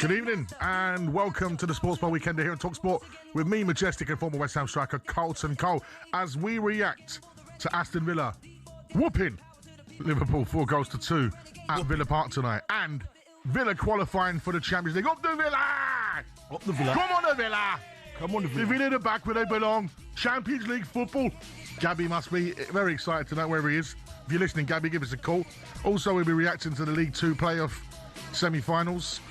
Good evening and welcome to the Sports Bar Weekend here on talkSPORT with me, Majestic, and former West Ham striker Carlton Cole, as we react to Aston Villa whooping Liverpool 4-2 at Villa Park tonight, and Villa qualifying for the Champions League. Up the Villa! Up the Villa. Come on, the Villa! Come on, the Villa. The Villa in the back where they belong. Champions League football. Gabby must be very excited to know where he is. If you're listening, Gabby, give us a call. Also, we'll be reacting to the League Two playoff semi-finals.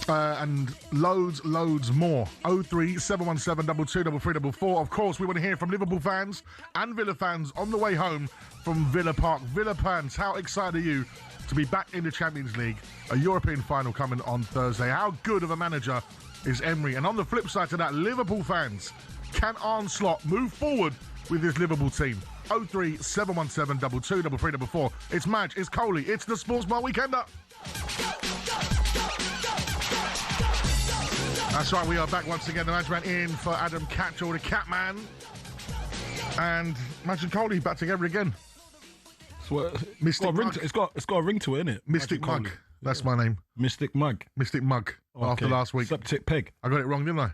And loads more. 03717 223344. Of course, we want to hear from Liverpool fans and Villa fans on the way home from Villa Park. Villa fans, how excited are you to be back in the Champions League? A European final coming on Thursday. How good of a manager is Emery? And on the flip side to that, Liverpool fans, can Arne Slot move forward with this Liverpool team? 03717 223344. It's Madge, it's Coley, it's the Sports Bar Weekender. That's right, we are back once again. The management in for Adam Catchall, the Catman. And Magic Coley back together again. Mystic Mug. It's got a ring to it, innit? Mystic Mug. That's my name. Mystic Mug. Mystic Mug. Okay. After last week. Septic Peg. I got it wrong, didn't I?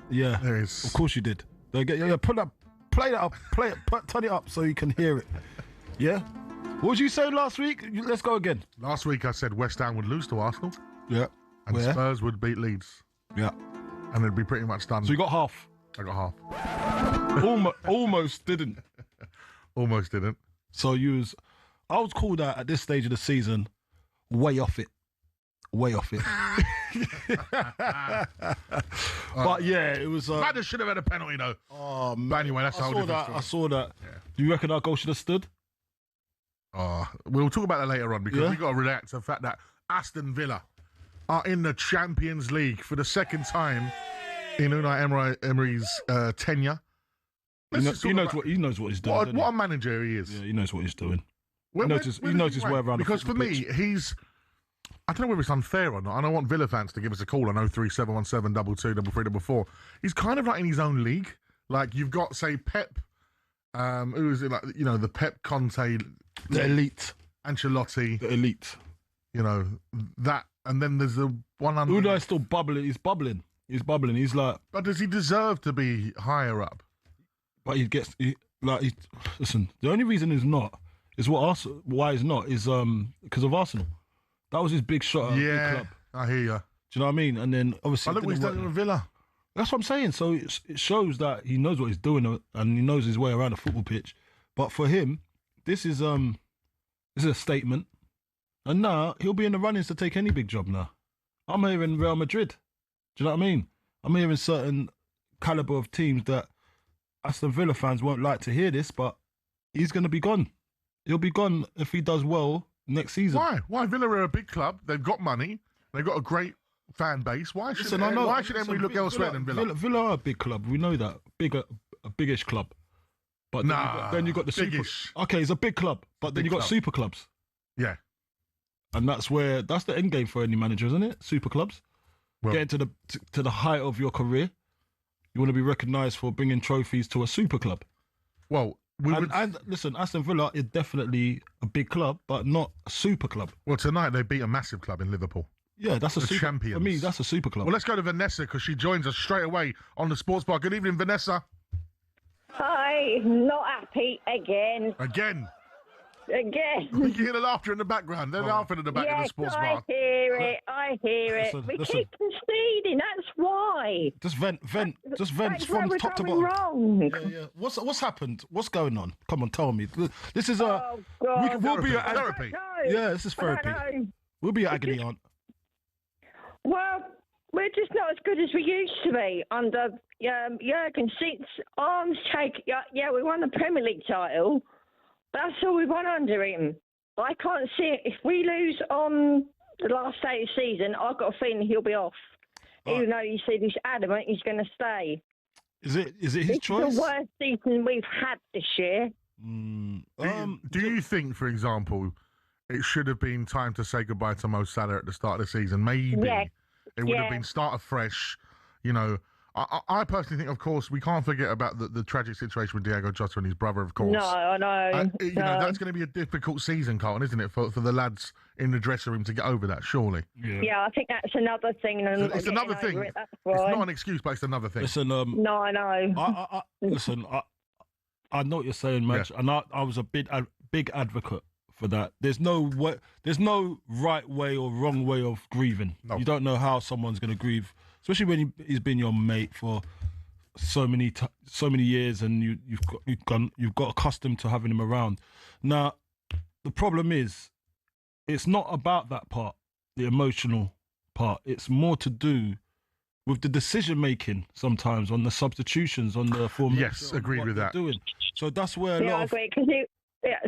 Yeah. There it is. Of course you did. Yeah, play that up, turn it up so you can hear it. Yeah? What was you saying last week? Let's go again. Last week I said West Ham would lose to Arsenal. Yeah. And Spurs would beat Leeds. Yeah. And it'd be pretty much done. So you got half? I got half. Almost didn't. Almost didn't. So I was called out at this stage of the season, way off it. But yeah, it was... Madness should have had a penalty though. Oh, man. But anyway, that's how I saw that. Yeah. Do you reckon our goal should have stood? We'll talk about that later on because we've got to react to the fact that Aston Villa are in the Champions League for the second time in Unai Emery's tenure. He knows what he's doing. What a manager he is. Yeah, he knows what he's doing. He knows his way around. Because for me, I don't know whether it's unfair or not, and I want Villa fans to give us a call on 03717 223344. He's kind of like in his own league. Like you've got, say, Pep, who is it, like, you know, the Pep Conte, the elite, Ancelotti, the elite. You know that, and then there's the one under. Unai's still bubbling. He's bubbling. He's like. But does he deserve to be higher up? But listen. The only reason he's not is why he's not is because of Arsenal. That was his big shot at a big club. I hear you. Do you know what I mean? And then obviously, look what he's done with Villa. That's what I'm saying. So it shows that he knows what he's doing and he knows his way around a football pitch. But for him, this is a statement. And now he'll be in the runnings to take any big job now. I'm hearing Real Madrid. Do you know what I mean? I'm hearing certain calibre of teams that Aston Villa fans won't like to hear this, but he's going to be gone. He'll be gone if he does well next season. Why? Villa are a big club. They've got money. They've got a great fan base. Why should Emery look elsewhere than Villa? Villa are a big club. We know that. A biggish club. But then you got the biggish. Super. Okay, it's a big club, but then you got super clubs. Yeah. And that's the end game for any manager, isn't it? Super clubs. Well, getting to the height of your career. You want to be recognised for bringing trophies to a super club. Well, and listen, Aston Villa is definitely a big club, but not a super club. Well, tonight they beat a massive club in Liverpool. Yeah, that's the champions. For me, that's a super club. Well, let's go to Vanessa because she joins us straight away on the Sports Bar. Good evening, Vanessa. Hi, not happy again. Again. You hear the laughter in the background. They're laughing in the back of the Sports Bar. I hear it. We keep conceding, that's why. Just vent from top to bottom. Wrong. Yeah. What's happened? What's going on? Come on, tell me. This is we'll be at therapy. Yeah, this is therapy. We'll be at agony aunt. Well, we're just not as good as we used to be under Jurgen since Arne's take. Yeah, we won the Premier League title. That's all we won under him. But I can't see it. If we lose on the last day of the season, I've got a feeling he'll be off. Even though he said he's adamant he's going to stay. Is it his choice? It's the worst season we've had this year. Do you think, for example, it should have been time to say goodbye to Mo Salah at the start of the season? Maybe it would have been start afresh. You know, I personally think, of course, we can't forget about the tragic situation with Diego Jota and his brother, of course. No, I know. You know, that's going to be a difficult season, Carlton, isn't it, for the lads in the dressing room to get over that, surely? Yeah, I think that's another thing. And it's another thing. It's not an excuse, but it's another thing. Listen, no, I know. Listen, I know what you're saying, Madge, and I was a big advocate for that. There's no right way or wrong way of grieving. No. You don't know how someone's going to grieve, especially when he's been your mate for so many years, and you've got accustomed to having him around. Now, the problem is, it's not about that part, the emotional part. It's more to do with the decision making sometimes on the substitutions, on the formation. Yes, agreed with that. Doing. So that's where a lot I agree, because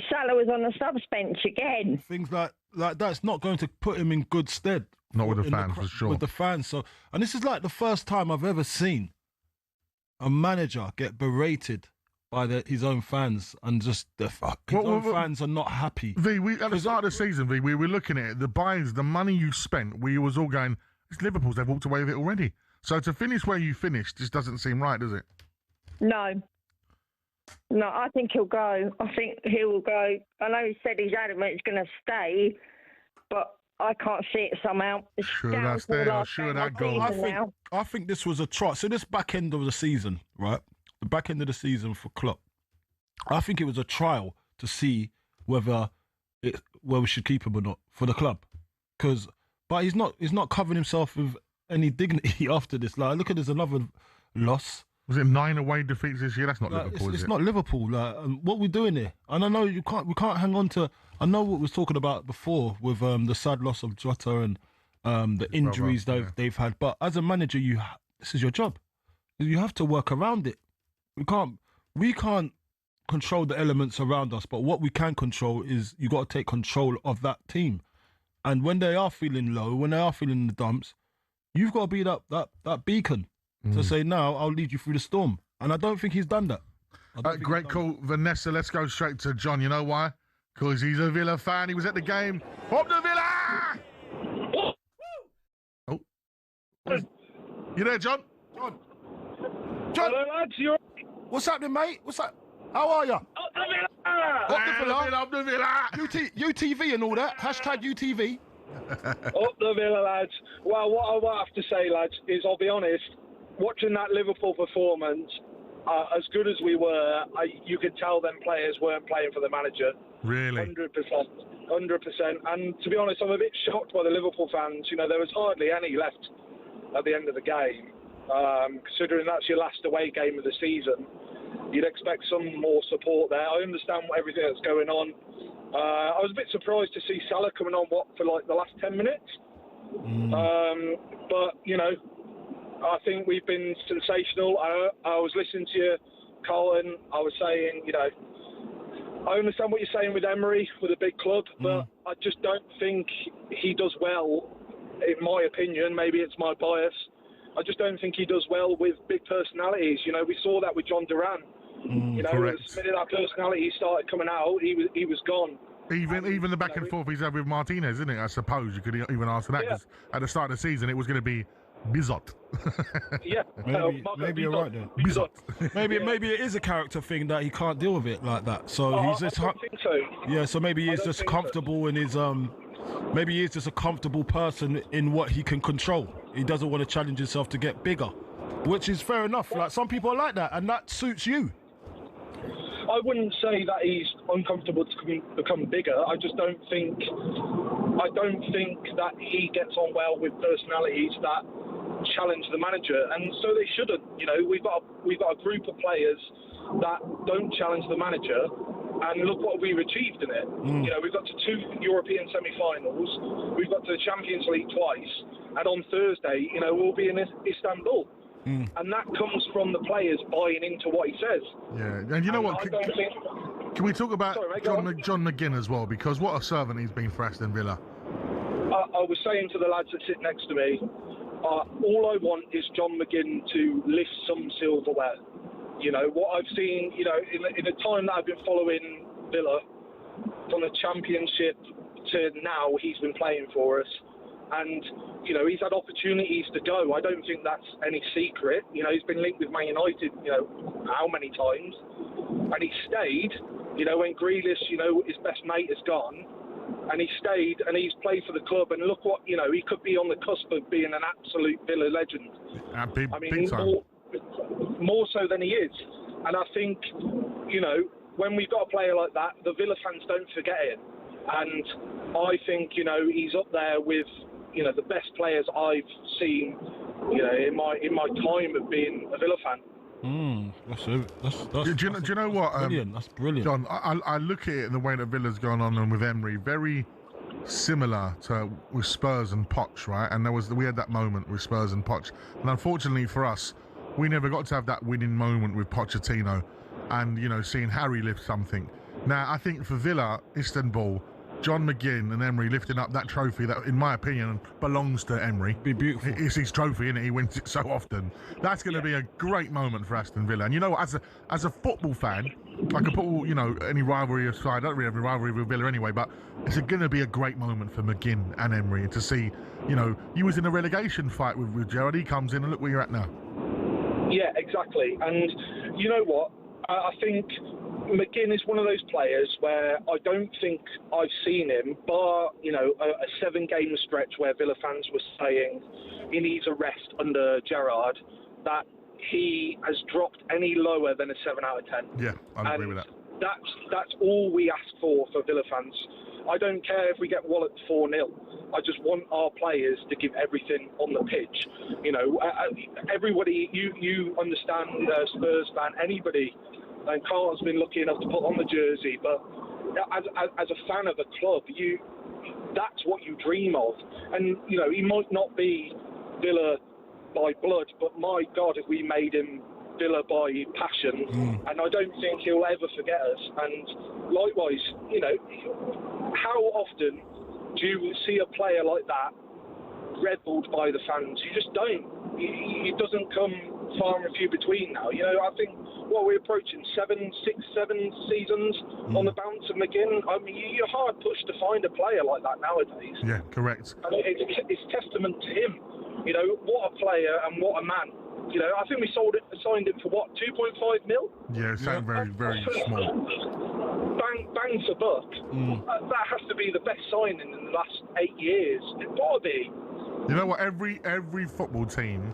Salah was on the subs bench again. Things like that's not going to put him in good stead. Not with the fans, for sure. With the fans. So, and this is like the first time I've ever seen a manager get berated by his own fans, and just fans are not happy. At the start of the season, we were looking at it, the buys, the money you spent, we was all going, it's Liverpool's, they've walked away with it already. So to finish where you finished just doesn't seem right, does it? No, I think he'll go. I think he will go. I know he said he's adamant he's going to stay, but I can't see it somehow. Sure that's there. Sure that goes. I think this was a try. So this back end of the season, right? The back end of the season for Klopp, I think it was a trial to see whether we should keep him or not for the club. But he's not covering himself with any dignity after this. Like, look at there's another loss. Was it 9 away defeats this year? That's not Liverpool. It's not Liverpool. What we're doing here, and I know we can't hang on to. I know what we was talking about before with the sad loss of Jota and the injuries they've had. But as a manager, this is your job. You have to work around it. We can't control the elements around us, but what we can control is you got to take control of that team. And when they are feeling low, when they are feeling in the dumps, you've got to be that beacon to say, no, I'll lead you through the storm. And I don't think he's done that. Great call, Vanessa. Let's go straight to John. You know why? Because he's a Villa fan. He was at the game. Up the Villa! Oh. You there, John? John! Hello, lads. You're... What's happening, mate? How are you? Up the Villa! Up the Villa! UTV and all that. Hashtag UTV. Up the Villa, lads. Well, what I have to say, lads, is I'll be honest, watching that Liverpool performance, as good as we were, you could tell them players weren't playing for the manager. Really? 100%. And to be honest, I'm a bit shocked by the Liverpool fans. You know, there was hardly any left at the end of the game. Considering that's your last away game of the season, you'd expect some more support there. I understand everything that's going on. I was a bit surprised to see Salah coming on, for like the last 10 minutes. But, you know, I think we've been sensational. I was listening to you, Carlton. I was saying, you know, I understand what you're saying with Emery, with a big club, but I just don't think he does well, in my opinion. Maybe it's my bias. I just don't think he does well with big personalities. You know, we saw that with John Duran. You know, correct. the minute that personality started coming out, he was gone. Even the back and forth he's had with Martinez, isn't it? I suppose you could even answer that, because at the start of the season, it was going to be Bizot. Yeah. Maybe you're right there. Bizot. Maybe it is a character thing that he can't deal with it like that. So he's just... I don't think so. Yeah, so maybe he's just comfortable in his... Maybe he is just a comfortable person in what he can control. He doesn't want to challenge himself to get bigger, which is fair enough. Like, some people are like that, and that suits you. I wouldn't say that he's uncomfortable to become bigger. I don't think that he gets on well with personalities that challenge the manager, and so they shouldn't. You know, we've got a group of players that don't challenge the manager. And look what we've achieved in it. You know, we've got to 2 European semi-finals. We've got to the Champions League twice. And on Thursday, you know, we'll be in Istanbul. And that comes from the players buying into what he says. Yeah, and you know what? Can we talk about John McGinn as well? Because what a servant he's been for Aston Villa. I was saying to the lads that sit next to me, all I want is John McGinn to lift some silverware. You know, what I've seen, you know, in the time that I've been following Villa, from the Championship to now, he's been playing for us. And, you know, he's had opportunities to go. I don't think that's any secret. You know, he's been linked with Man United, you know, how many times? And he stayed, you know, when Grealish, you know, his best mate is gone. And he stayed and he's played for the club. And look what, you know, he could be on the cusp of being an absolute Villa legend. Big time. More so than he is. And I think, you know, when we've got a player like that, the Villa fans don't forget him. And I think, you know, he's up there with, you know, the best players I've seen, you know, in my time of being a Villa fan. Do you know what? Brilliant. That's brilliant. John, I look at it in the way that Villa's gone on and with Emery, very similar to with Spurs and Poch, right? And we had that moment with Spurs and Poch. And unfortunately for us, we never got to have that winning moment with Pochettino and, you know, seeing Harry lift something. Now, I think for Villa, Istanbul, John McGinn and Emery lifting up that trophy that, in my opinion, belongs to Emery. Be beautiful. It's his trophy, isn't it? He wins it so often. That's going to be a great moment for Aston Villa. And you know what? As a football fan, I could put all, you know, any rivalry aside. I don't really have any rivalry with Villa anyway, but it's going to be a great moment for McGinn and Emery to see, you know, you was in a relegation fight with Gerrard. He comes in and look where you're at now. Yeah, exactly. And you know what? I think McGinn is one of those players where I don't think I've seen him, bar, you know, a 7-game stretch where Villa fans were saying he needs a rest under Gerrard, that he has dropped any lower than a 7 out of 10. Yeah, I agree with that. That's all we ask for Villa fans. I don't care if we get walloped 4-0. I just want our players to give everything on the pitch. You know, everybody, you understand, Spurs fan, anybody, and Carlton's been lucky enough to put on the jersey, but as a fan of a club, that's what you dream of. And, you know, he might not be Villa by blood, but my God, if we made him Villa by passion, and I don't think he'll ever forget us. And likewise, you know, how often do you see a player like that reveled by the fans? You just don't. It doesn't come far and few between now. You know, I think, we're approaching 7 seasons on the bounce of McGinn. I mean, you're hard pushed to find a player like that nowadays. Yeah, correct. I mean, it's testament to him. You know, what a player and what a man. You know, I think we signed him for what, 2.5 mil? Yeah, it sounds very, very small. Bang for buck. That has to be the best signing in the last 8 years. It's got to be. You know what? Every football team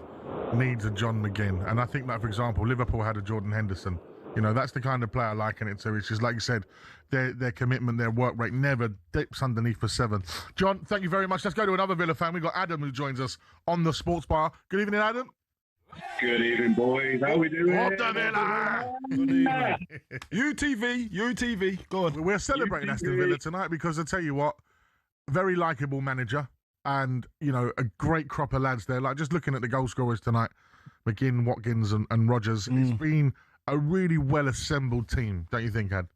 needs a John McGinn, and I think that, for example, Liverpool had a Jordan Henderson. You know, that's the kind of player I liken it to. It's just like you said, their commitment, their work rate never dips underneath for 7. John, thank you very much. Let's go to another Villa fan. We've got Adam who joins us on the Sports Bar. Good evening, Adam. Good evening, boys. How we doing? What the Villa? Good evening. UTV. Go on. We're celebrating Aston Villa tonight because I tell you what, very likeable manager and, you know, a great crop of lads there. Like, just looking at the goal scorers tonight, McGinn, Watkins and Rodgers, it's been a really well-assembled team, don't you think, Ad?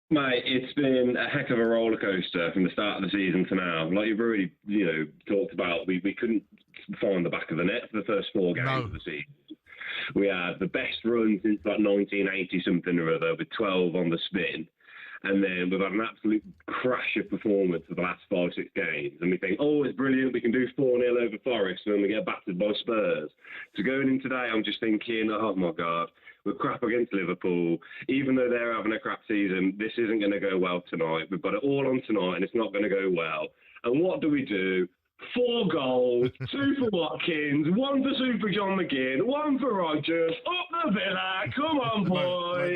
Mate, it's been a heck of a roller coaster from the start of the season to now. Like you've already, you know, talked about, we couldn't find the back of the net for the first 4 games of the season. We had the best run since like 1980-something or other with 12 on the spin. And then we've had an absolute crash of performance for the last 5-6 games. And we think, it's brilliant, we can do 4-0 over Forest, and then we get battered by Spurs. So going in today, I'm just thinking, oh my God, we're crap against Liverpool. Even though they're having a crap season, this isn't going to go well tonight. We've got it all on tonight, and it's not going to go well. And what do? 4 goals, 2 for Watkins, 1 for Super John McGinn, 1 for Rodgers. Up the Villa, come on, boys. No,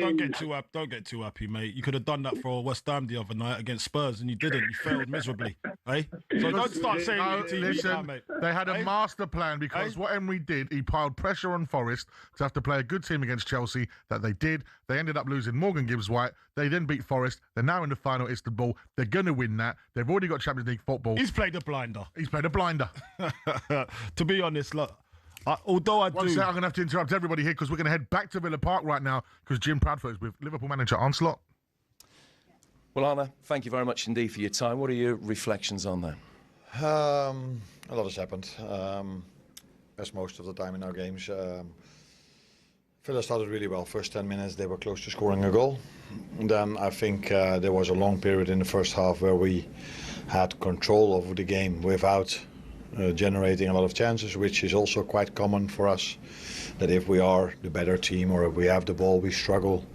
don't get too happy, mate. You could have done that for West Ham the other night against Spurs, and you didn't. You failed miserably, eh? So don't start saying listen, mate. They had a master plan because what Emery did, he piled pressure on Forest to have to play a good team against Chelsea. That they did. They ended up losing Morgan Gibbs-White. They then beat Forest. They're now in the final Istanbul. They're going to win that. They've already got Champions League football. He's played a blinder. To be honest, look, although I do... I'm going to have to interrupt everybody here because we're going to head back to Villa Park right now because Jim Proudfoot is with Liverpool manager Arne Slot. Well, Arne, thank you very much indeed for your time. What are your reflections on that? A lot has happened, as most of the time in our games. Villa started really well. First 10 minutes they were close to scoring a goal. And then I think there was a long period in the first half where we had control over the game without generating a lot of chances, which is also quite common for us. That if we are the better team or if we have the ball, we struggle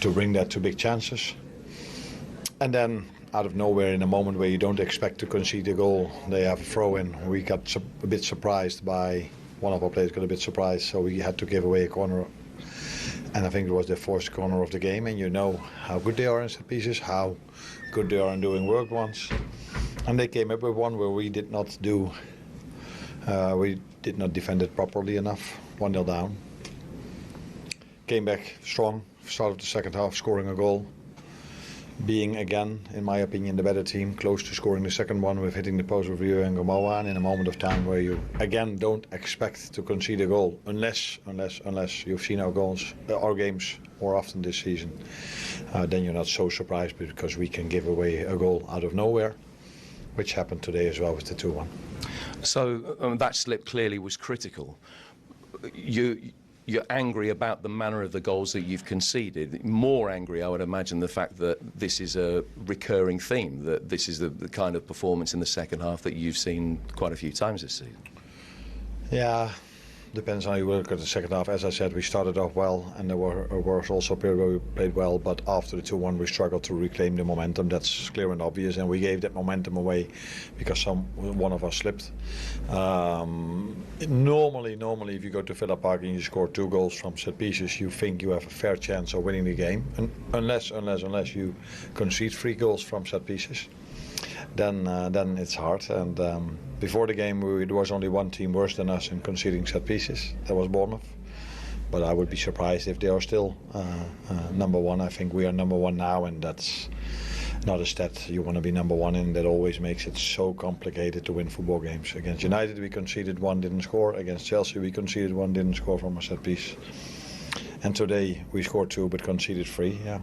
to bring that to big chances. And then out of nowhere, in a moment where you don't expect to concede a goal, they have a throw in. We got a bit surprised by one of our players got a bit surprised, so we had to give away a corner. And I think it was the fourth corner of the game. And you know how good they are in set pieces, how good they are in doing worked ones. And they came up with one where we did not defend it properly enough. 1-0 down. Came back strong. Started the second half scoring a goal. Being again, in my opinion, the better team, close to scoring the second one with hitting the post with Rio and Gamoa, and in a moment of time where you again don't expect to concede a goal unless you've seen our games more often this season, then you're not so surprised because we can give away a goal out of nowhere, which happened today as well with the 2-1. So that slip clearly was critical. You're angry about the manner of the goals that you've conceded. More angry, I would imagine, the fact that this is a recurring theme, that this is the kind of performance in the second half that you've seen quite a few times this season. Yeah, depends on how you look at the second half. As I said, we started off well, and there was also a period where we played well, but after the 2-1 we struggled to reclaim the momentum. That's clear and obvious, and we gave that momentum away because one of us slipped. Normally if you go to Villa Park and you score 2 goals from set pieces, you think you have a fair chance of winning the game, and unless you concede 3 goals from set pieces, then it's hard. And before the game, there was only one team worse than us in conceding set pieces. That was Bournemouth. But I would be surprised if they are still number one. I think we are number one now, and that's not a stat you want to be number one in. That always makes it so complicated to win football games. Against United, we conceded 1, didn't score. Against Chelsea, we conceded 1, didn't score from a set piece. And today, we scored 2, but conceded 3. Yeah,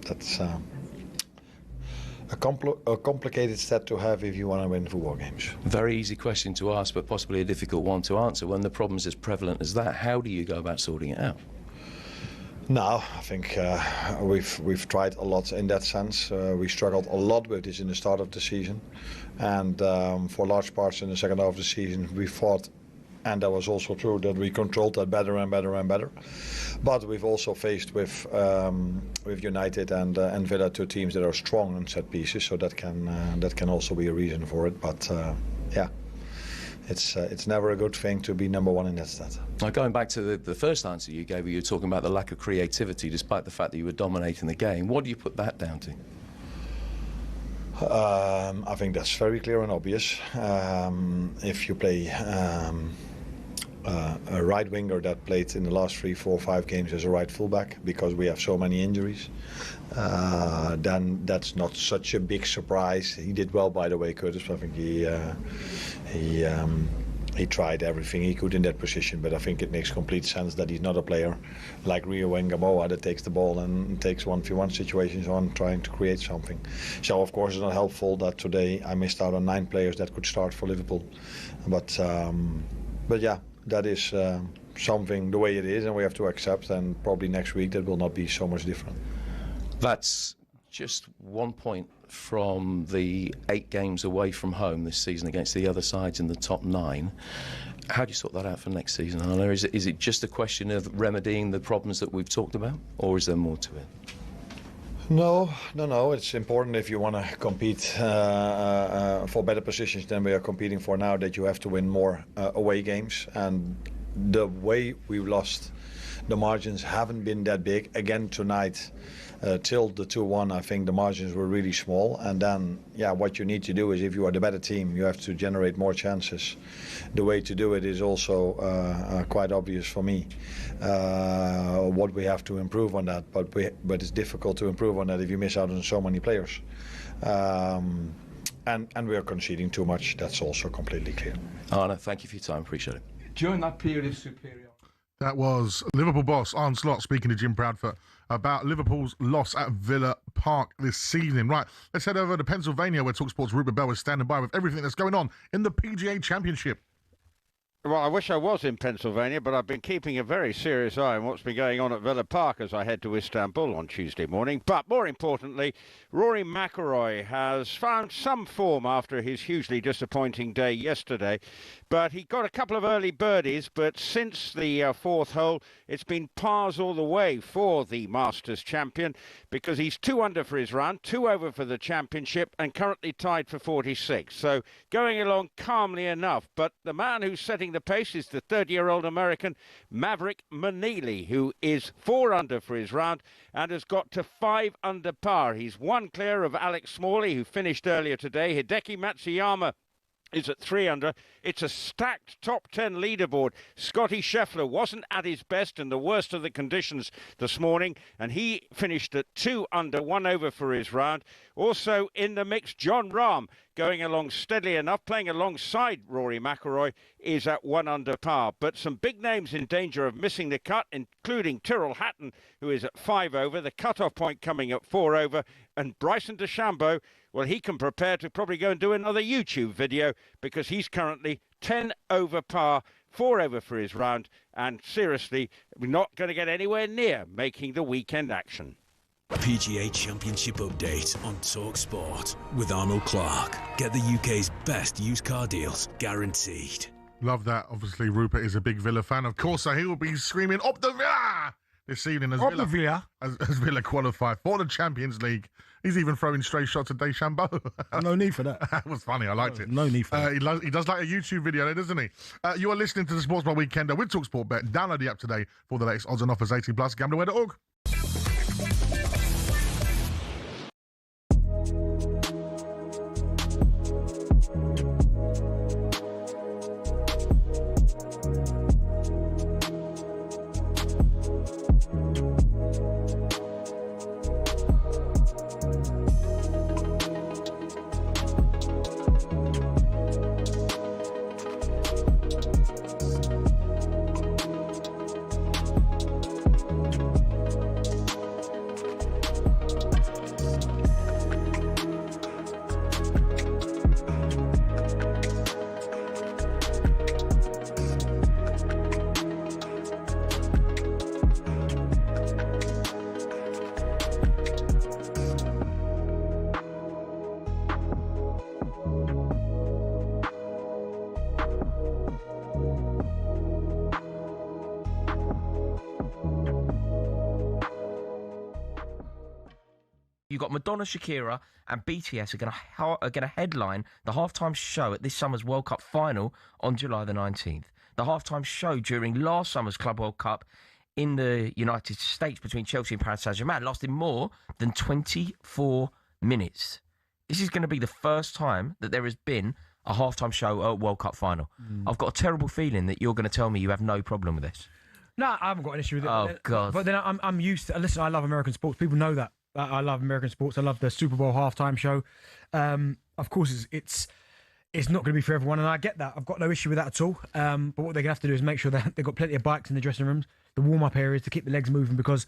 that's a complicated stat to have if you want to win football games. Very easy question to ask, but possibly a difficult one to answer. When the problem's as prevalent as that, how do you go about sorting it out? No, I think we've tried a lot in that sense. We struggled a lot with this in the start of the season, and for large parts in the second half of the season we fought, and that was also true, that we controlled that better and better and better. But we've also faced with United and Villa, 2 teams that are strong in set pieces, so that can also be a reason for it. But yeah, it's never a good thing to be number one in that stat. Now, going back to the first answer you gave, you were talking about the lack of creativity, despite the fact that you were dominating the game. What do you put that down to? I think that's very clear and obvious. If you play a right winger that played in the last 3, 4, 5 games as a right fullback, because we have so many injuries, then that's not such a big surprise. He did well, by the way, Curtis. I think he tried everything he could in that position, but I think it makes complete sense that he's not a player like Rio and Gamoa that takes the ball and takes 1v1 situations on trying to create something. So of course it's not helpful that today I missed out on 9 players that could start for Liverpool, but yeah, that is something the way it is, and we have to accept, and probably next week that will not be so much different. That's just 1 point from the 8 games away from home this season against the other sides in the top 9. How do you sort that out for next season, Arne? Is it just a question of remedying the problems that we've talked about, or is there more to it? No. It's important if you want to compete for better positions than we are competing for now, that you have to win more away games. And the way we've lost, the margins haven't been that big. Again tonight, till the 2-1, I think the margins were really small. And then, yeah, what you need to do is, if you are the better team, you have to generate more chances. The way to do it is also quite obvious for me. What we have to improve on that, but it's difficult to improve on that if you miss out on so many players. And we are conceding too much. That's also completely clear. Arne, thank you for your time. Appreciate it. During that period of superiority. That was Liverpool boss Arne Slot speaking to Jim Proudfoot about Liverpool's loss at Villa Park this evening. Right, let's head over to Pennsylvania, where talkSPORT's Rupert Bell is standing by with everything that's going on in the PGA Championship. Well, I wish I was in Pennsylvania, but I've been keeping a very serious eye on what's been going on at Villa Park as I head to Istanbul on Tuesday morning. But more importantly, Rory McIlroy has found some form after his hugely disappointing day yesterday. But he got a couple of early birdies, but since the fourth hole, it's been pars all the way for the Masters champion because he's 2 under for his round, 2 over for the championship, and currently tied for 46. So going along calmly enough. But the man who's setting the pace is the 30-year-old American Maverick Manili, who is 4 under for his round and has got to 5 under par. He's 1 clear of Alex Smalley, who finished earlier today. Hideki Matsuyama is at 3 under. It's a stacked top 10 leaderboard. Scotty Scheffler wasn't at his best in the worst of the conditions this morning, and he finished at 2 under, 1 over for his round. Also in the mix, John Rahm, going along steadily enough, playing alongside Rory McIlroy, is at 1 under par. But some big names in danger of missing the cut, including Tyrrell Hatton, who is at 5 over, the cut-off point coming at 4 over, and Bryson DeChambeau, well, he can prepare to probably go and do another YouTube video because he's currently 10 over par, 4 over for his round, and seriously, we're not going to get anywhere near making the weekend action. PGA Championship update on talkSPORT with Arnold Clark. Get the UK's best used car deals, guaranteed. Love that. Obviously, Rupert is a big Villa fan. Of course, so he will be screaming, "Up the Villa!" this evening as Villa qualify for the Champions League. He's even throwing stray shots at DeChambeau. No need for that. That was funny. I liked it. No need for that. He does like a YouTube video there, doesn't he? You are listening to the Sports Bar Weekender with talkSPORT Bet. Download the app today for the latest odds and offers. 18 plus. Gambleware.org. You've got Madonna, Shakira and BTS are going to headline the halftime show at this summer's World Cup final on July the 19th. The halftime show during last summer's Club World Cup in the United States between Chelsea and Paris Saint-Germain lasted more than 24 minutes. This is going to be the first time that there has been a halftime show at a World Cup final. I've got a terrible feeling that you're going to tell me you have no problem with this. No, I haven't got an issue with it. Oh, God. But then I'm used to... Listen, I love American sports. People know that. I love American sports. I love the Super Bowl halftime show. Of course, it's not going to be for everyone, and I get that. I've got no issue with that at all. But what they're going to have to do is make sure that they've got plenty of bikes in the dressing rooms, the warm-up areas to keep the legs moving, because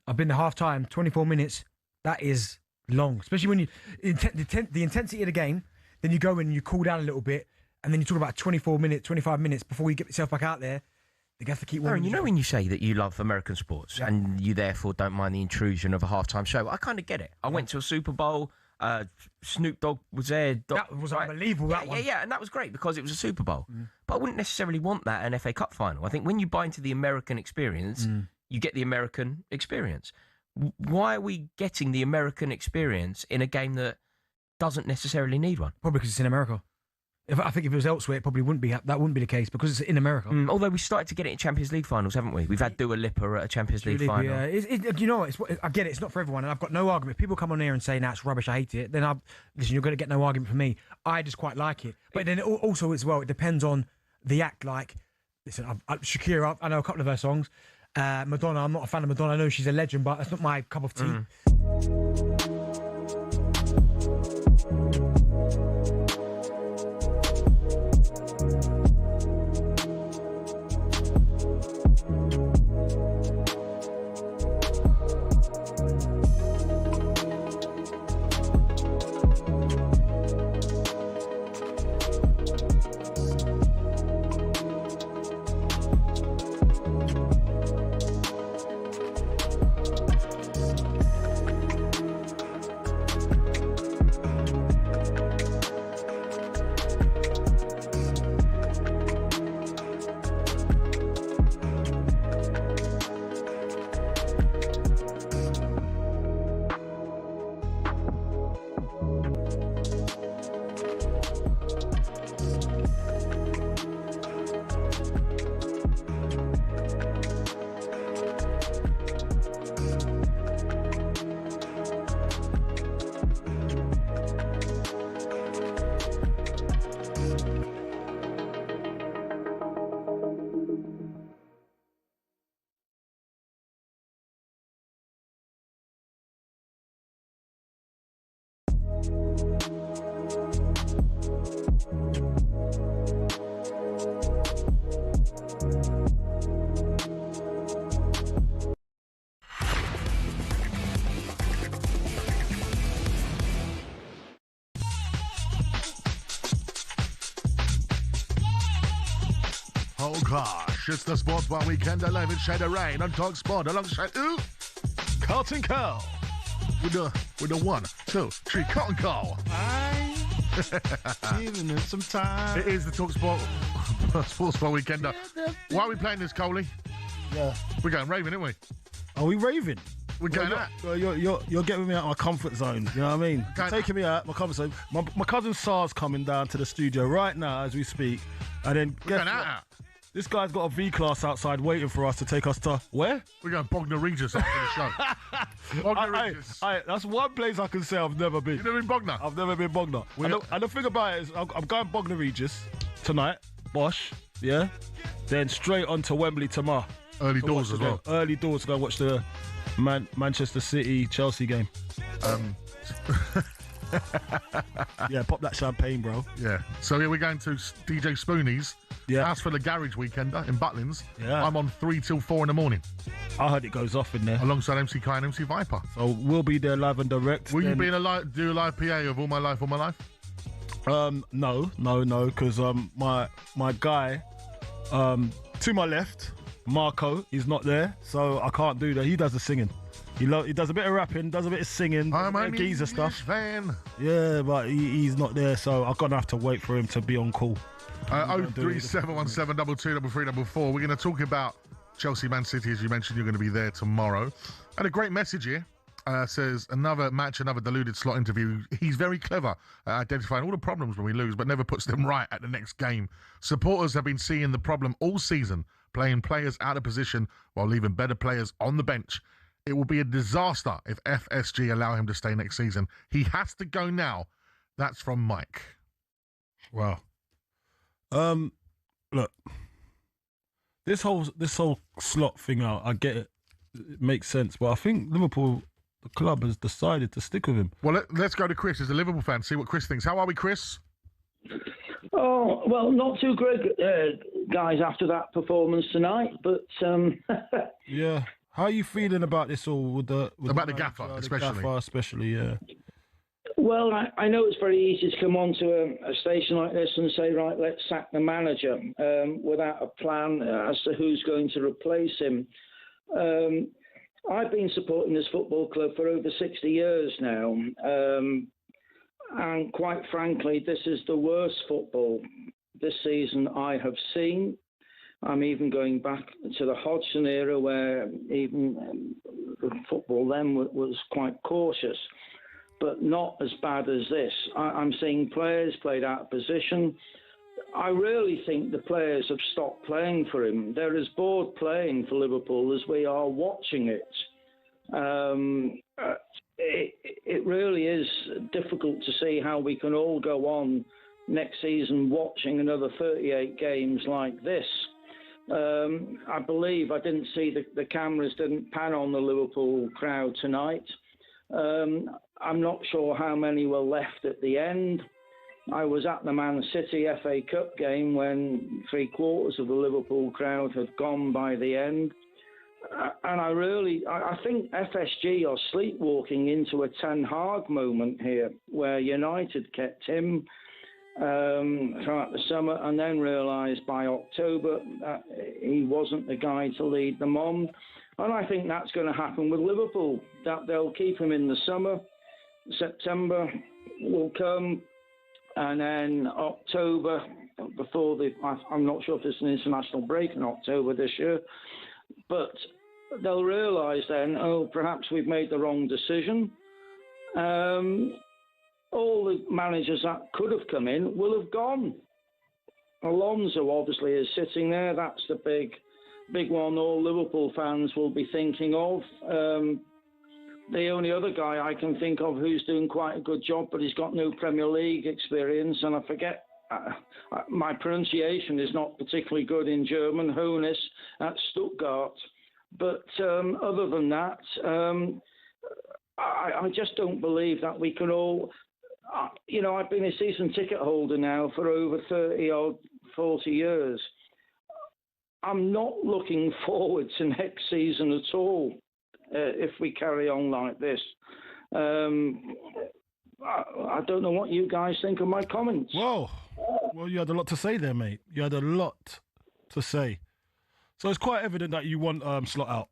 I've been to halftime, 24 minutes, that is long. Especially when the intensity of the game, then you go in and you cool down a little bit, and then you talk about 24 minutes, 25 minutes before you get yourself back out there. They have to keep warming. Aaron, you know when you say that you love American sports and you therefore don't mind the intrusion of a halftime show, I kind of get it. I went to a Super Bowl. Snoop Dogg was there. That was unbelievable, that one. Yeah, and that was great because it was a Super Bowl. But I wouldn't necessarily want that at an FA Cup final. I think when you buy into the American experience, you get the American experience. Why are we getting the American experience in a game that doesn't necessarily need one? Probably because it's in America. I think if it was elsewhere, it probably wouldn't be. That wouldn't be the case because it's in America. Although we started to get it in Champions League finals, haven't we? We've had Dua Lipa at a Champions League final. Yeah, you know, I get it. It's not for everyone, and I've got no argument. If people come on here and say, "Nah, it's rubbish. I hate it." Then listen. You're going to get no argument from me. I just quite like it. But then also as well, it depends on the act. Like, listen, Shakira. I know a couple of her songs. Madonna. I'm not a fan of Madonna. I know she's a legend, but that's not my cup of tea. Oh gosh, it's the Sports Bar Weekend 11 Shade of Rain on talkSPORT alongside Carlton Carl with the 1, 2, 3 Carlton Carl. Giving it some time. It is the talkSPORT Sports Bar Weekender. Why are we playing this, Coley? Yeah. We're going raving, aren't we? Are we raving? We're going out. You're getting me out of my comfort zone. You know what I mean? You're taking me out of my comfort zone. My cousin Sar's coming down to the studio right now as we speak. And then we're going out. This guy's got a V-Class outside waiting for us to take us to where? We're going Bognor Regis after the show. Bognor Regis. That's one place I can say I've never been. You've never been Bognor? I've never been Bognor. And the thing about it is I'm going Bognor Regis tonight, Bosch, yeah? Then straight on to Wembley tomorrow. Early doors as well. Early doors to go watch the Manchester City Chelsea game. Yeah, pop that champagne, bro. Yeah. So we're going to DJ Spoonie's. Yeah. As for the Garage Weekender in Butlins, yeah. I'm on 3 till 4 in the morning. I heard it goes off in there. Alongside MC Kai and MC Viper. So we'll be there live and direct. Will you be do a live PA of All My Life, All My Life? No, because my guy to my left, Marco, is not there, so I can't do that. He does the singing. He does a bit of rapping, does a bit of singing, I'm a bit of geezer stuff. Fan. Yeah, but he's not there, so I'm gonna have to wait for him to be on call. 03717223344. We're going to talk about Chelsea Man City, as you mentioned. You're going to be there tomorrow. And a great message here. Says another match, another deluded slot interview. He's very clever at identifying all the problems when we lose, but never puts them right at the next game. Supporters have been seeing the problem all season, playing players out of position while leaving better players on the bench. It will be a disaster if FSG allow him to stay next season. He has to go now. That's from Mike. Wow. Look, this whole slot thing out, I get it. It makes sense, but I think Liverpool, the club, has decided to stick with him. Well, let's go to Chris as a Liverpool fan, see what Chris thinks. How are we, Chris? Oh, well, not too great, guys, after that performance tonight, but... Yeah. How are you feeling about this all? With the gaffer, especially, yeah. Well, I know it's very easy to come on to a station like this and say, right, let's sack the manager without a plan as to who's going to replace him. I've been supporting this football club for over 60 years now. And quite frankly, this is the worst football this season I have seen. I'm even going back to the Hodgson era where even the football then was quite cautious, but not as bad as this. I'm seeing players played out of position. I really think the players have stopped playing for him. They're as bored playing for Liverpool as we are watching it. It really is difficult to see how we can all go on next season watching another 38 games like this. I believe I didn't see the cameras didn't pan on the Liverpool crowd tonight. I'm not sure how many were left at the end. I was at the Man City FA Cup game when 3/4 of the Liverpool crowd had gone by the end. And I think FSG are sleepwalking into a Ten Hag moment here, where United kept him throughout the summer and then realised by October that he wasn't the guy to lead them on. And I think that's going to happen with Liverpool, that they'll keep him in the summer. September will come, and then October, I'm not sure if there's an international break in October this year, but they'll realise then, perhaps we've made the wrong decision. All the managers that could have come in will have gone. Alonso obviously is sitting there. That's the big one all Liverpool fans will be thinking of. The only other guy I can think of who's doing quite a good job, but he's got no Premier League experience, and I forget, my pronunciation is not particularly good in German, Hoeneß at Stuttgart. But other than that, I just don't believe that we can all I've been a season ticket holder now for over 30 or 40 years. I'm not looking forward to next season at all if we carry on like this. I don't know what you guys think of my comments. Well, you had a lot to say there, mate. You had a lot to say. So it's quite evident that you want Slot out.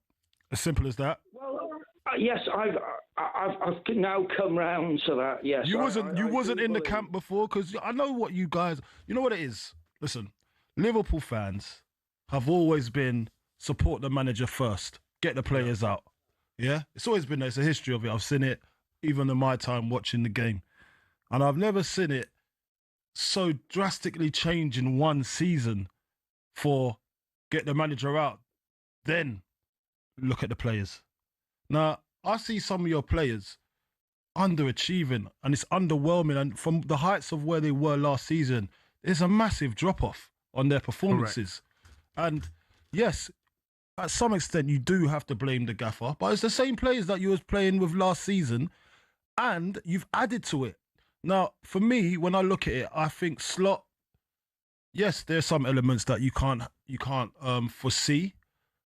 As simple as that. Well, yes, I've now come round to that. Yes, you wasn't in the camp before, because I know what you guys. You know what it is. Listen, Liverpool fans have always been support the manager first, get the players out. Yeah, it's always been there. It's a history of it. I've seen it even in my time watching the game, and I've never seen it so drastically change in one season for get the manager out, then look at the players. Now, I see some of your players underachieving, and it's underwhelming, and from the heights of where they were last season, there's a massive drop-off on their performances. Correct. And yes, at some extent you do have to blame the gaffer, but it's the same players that you was playing with last season, and you've added to it. Now, for me, when I look at it, I think Slot, yes, there's some elements that you can't foresee,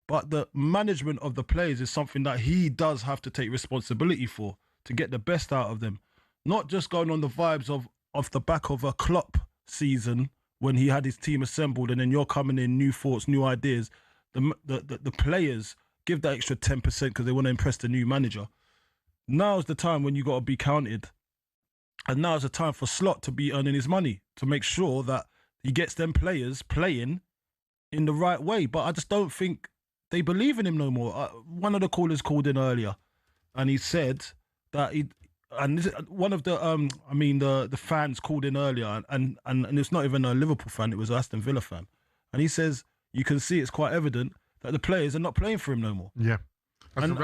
but the management of the players is something that he does have to take responsibility for to get the best out of them. Not just going on the vibes of the back of a Klopp season when he had his team assembled, and then you're coming in, new thoughts, new ideas. The players give that extra 10% because they want to impress the new manager. Now's the time when you got to be counted. And now's the time for Slot to be earning his money, to make sure that he gets them players playing in the right way. But I just don't think they believe in him no more. One of the callers called in earlier, and he said that one of the fans called in earlier, and it's not even a Liverpool fan, it was an Aston Villa fan. And he says, you can see it's quite evident that the players are not playing for him no more. Yeah. And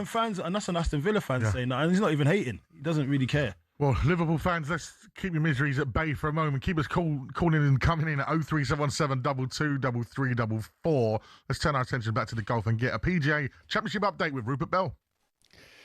fans, and that's an Aston Villa fan saying that, and he's not even hating. He doesn't really care. Well, Liverpool fans, let's keep your miseries at bay for a moment. Keep us calling and coming in at 03717 22 3344. Let's turn our attention back to the golf and get a PGA Championship update with Rupert Bell.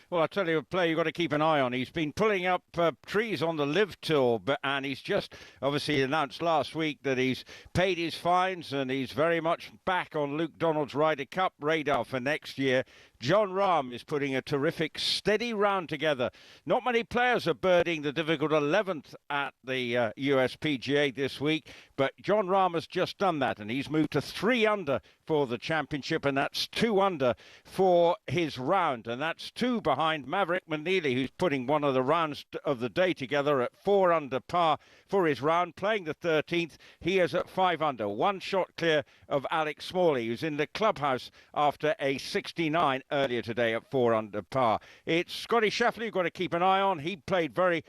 Well, I'll tell you a player you've got to keep an eye on. He's been pulling up trees on the Live Tour, and he's just obviously announced last week that he's paid his fines and he's very much back on Luke Donald's Ryder Cup radar for next year. John Rahm is putting a terrific, steady round together. Not many players are birding the difficult 11th at the US PGA this week, but John Rahm has just done that, and he's moved to 3 under for the championship, and that's 2 under for his round, and that's 2 behind Maverick McNeely, who's putting one of the rounds of the day together at 4 under par for his round, playing the 13th. He is at 5 under, 1 shot clear of Alex Smalley, who's in the clubhouse after a 69 earlier today at 4 under par. It's Scotty Scheffler you've got to keep an eye on. He played very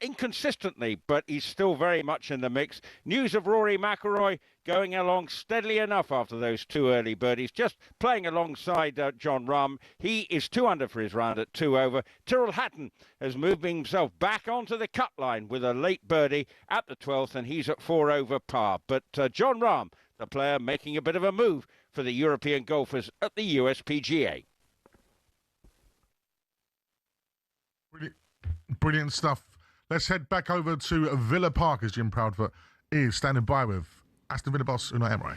inconsistently, but he's still very much in the mix. News of Rory McIlroy going along steadily enough after those 2 early birdies, just playing alongside John Rahm. He is 2 under for his round at 2 over. Tyrrell Hatton has moved himself back onto the cut line with a late birdie at the 12th, and he's at 4 over par. But John Rahm, the player, making a bit of a move for the European golfers at the US PGA. Brilliant stuff. Let's head back over to Villa Park, as Jim Proudfoot is standing by with Aston Villa boss Unai Emery.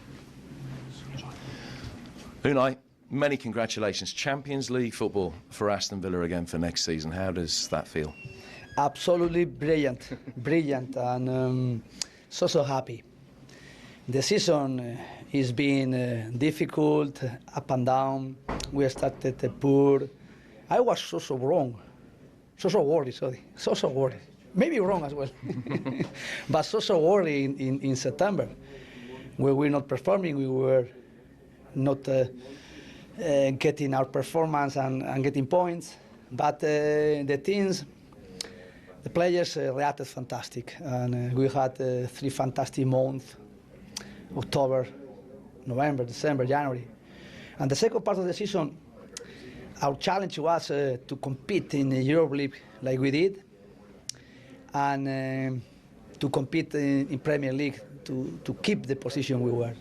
Unai, many congratulations. Champions League football for Aston Villa again for next season. How does that feel? Absolutely brilliant, and so happy. The season is being difficult, up and down. We started poor. I was so wrong. So worried, so worried. Maybe wrong as well. But so worried in September, where we're not performing, we were not getting our performance and getting points. But the teams, the players reacted fantastic. And we had 3 fantastic months, October, November, December, January. And the second part of the season, our challenge was to compete in the Europe League like we did, and to compete in Premier League to keep the position we were.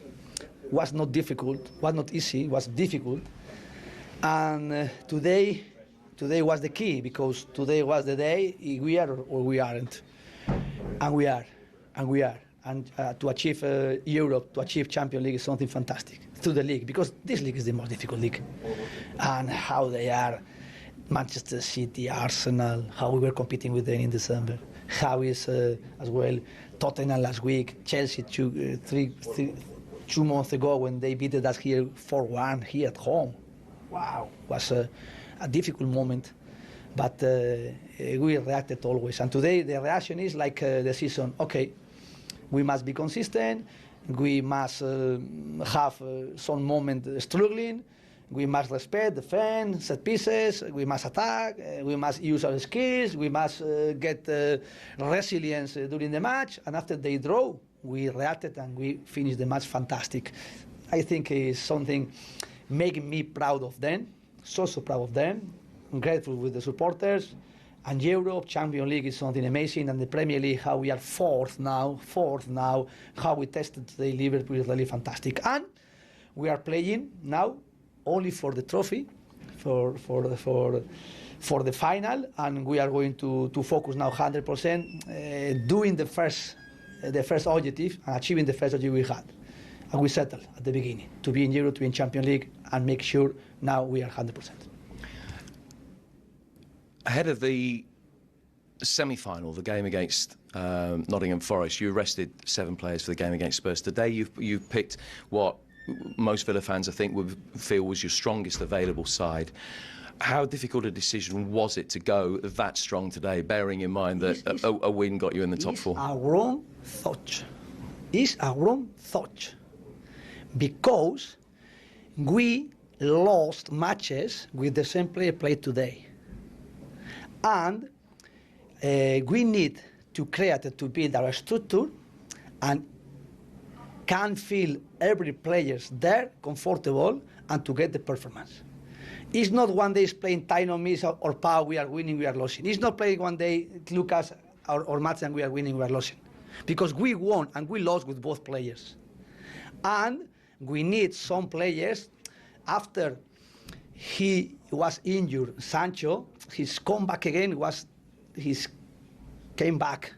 Was not difficult, was not easy, was difficult. And today Today was the key, because today was the day we are or we aren't. And we are. And to achieve Europe, to achieve Champions League is something fantastic. Through the league, because this league is the most difficult league. And how they are, Manchester City, Arsenal, how we were competing with them in December. How is, as well, Tottenham last week, Chelsea 2 months ago when they beat us here 4-1 here at home. Wow, was a difficult moment, but we reacted always. And today the reaction is like the season, okay, we must be consistent, we must have some moment struggling, we must respect, defend, set pieces, we must attack, we must use our skills, we must get resilience during the match, and after they draw, we reacted and we finished the match fantastic. I think it's something making me proud of them, so proud of them. I'm grateful with the supporters. And Europe, Champions League is something amazing, and the Premier League, how we are fourth now, how we tested today Liverpool is really fantastic. And we are playing now only for the trophy, for the final, and we are going to focus now 100% doing the first objective and achieving the first objective we had. And we settled at the beginning to be in Europe, to be in Champions League, and make sure now we are 100%. Ahead of the semi-final, the game against Nottingham Forest, you arrested 7 players for the game against Spurs. Today you've picked what most Villa fans, I think, would feel was your strongest available side. How difficult a decision was it to go that strong today, bearing in mind that a win got you in the top 4? It's a wrong thought. It's a wrong thought. Because we lost matches with the same player played today. And we need to create, to build our structure and can feel every player there comfortable and to get the performance. It's not one day playing Tino, Miss or Pau, we are winning, we are losing. It's not playing one day Lucas or Mats and we are winning, we are losing. Because we won and we lost with both players. And we need some players, after he was injured, Sancho, his comeback again came back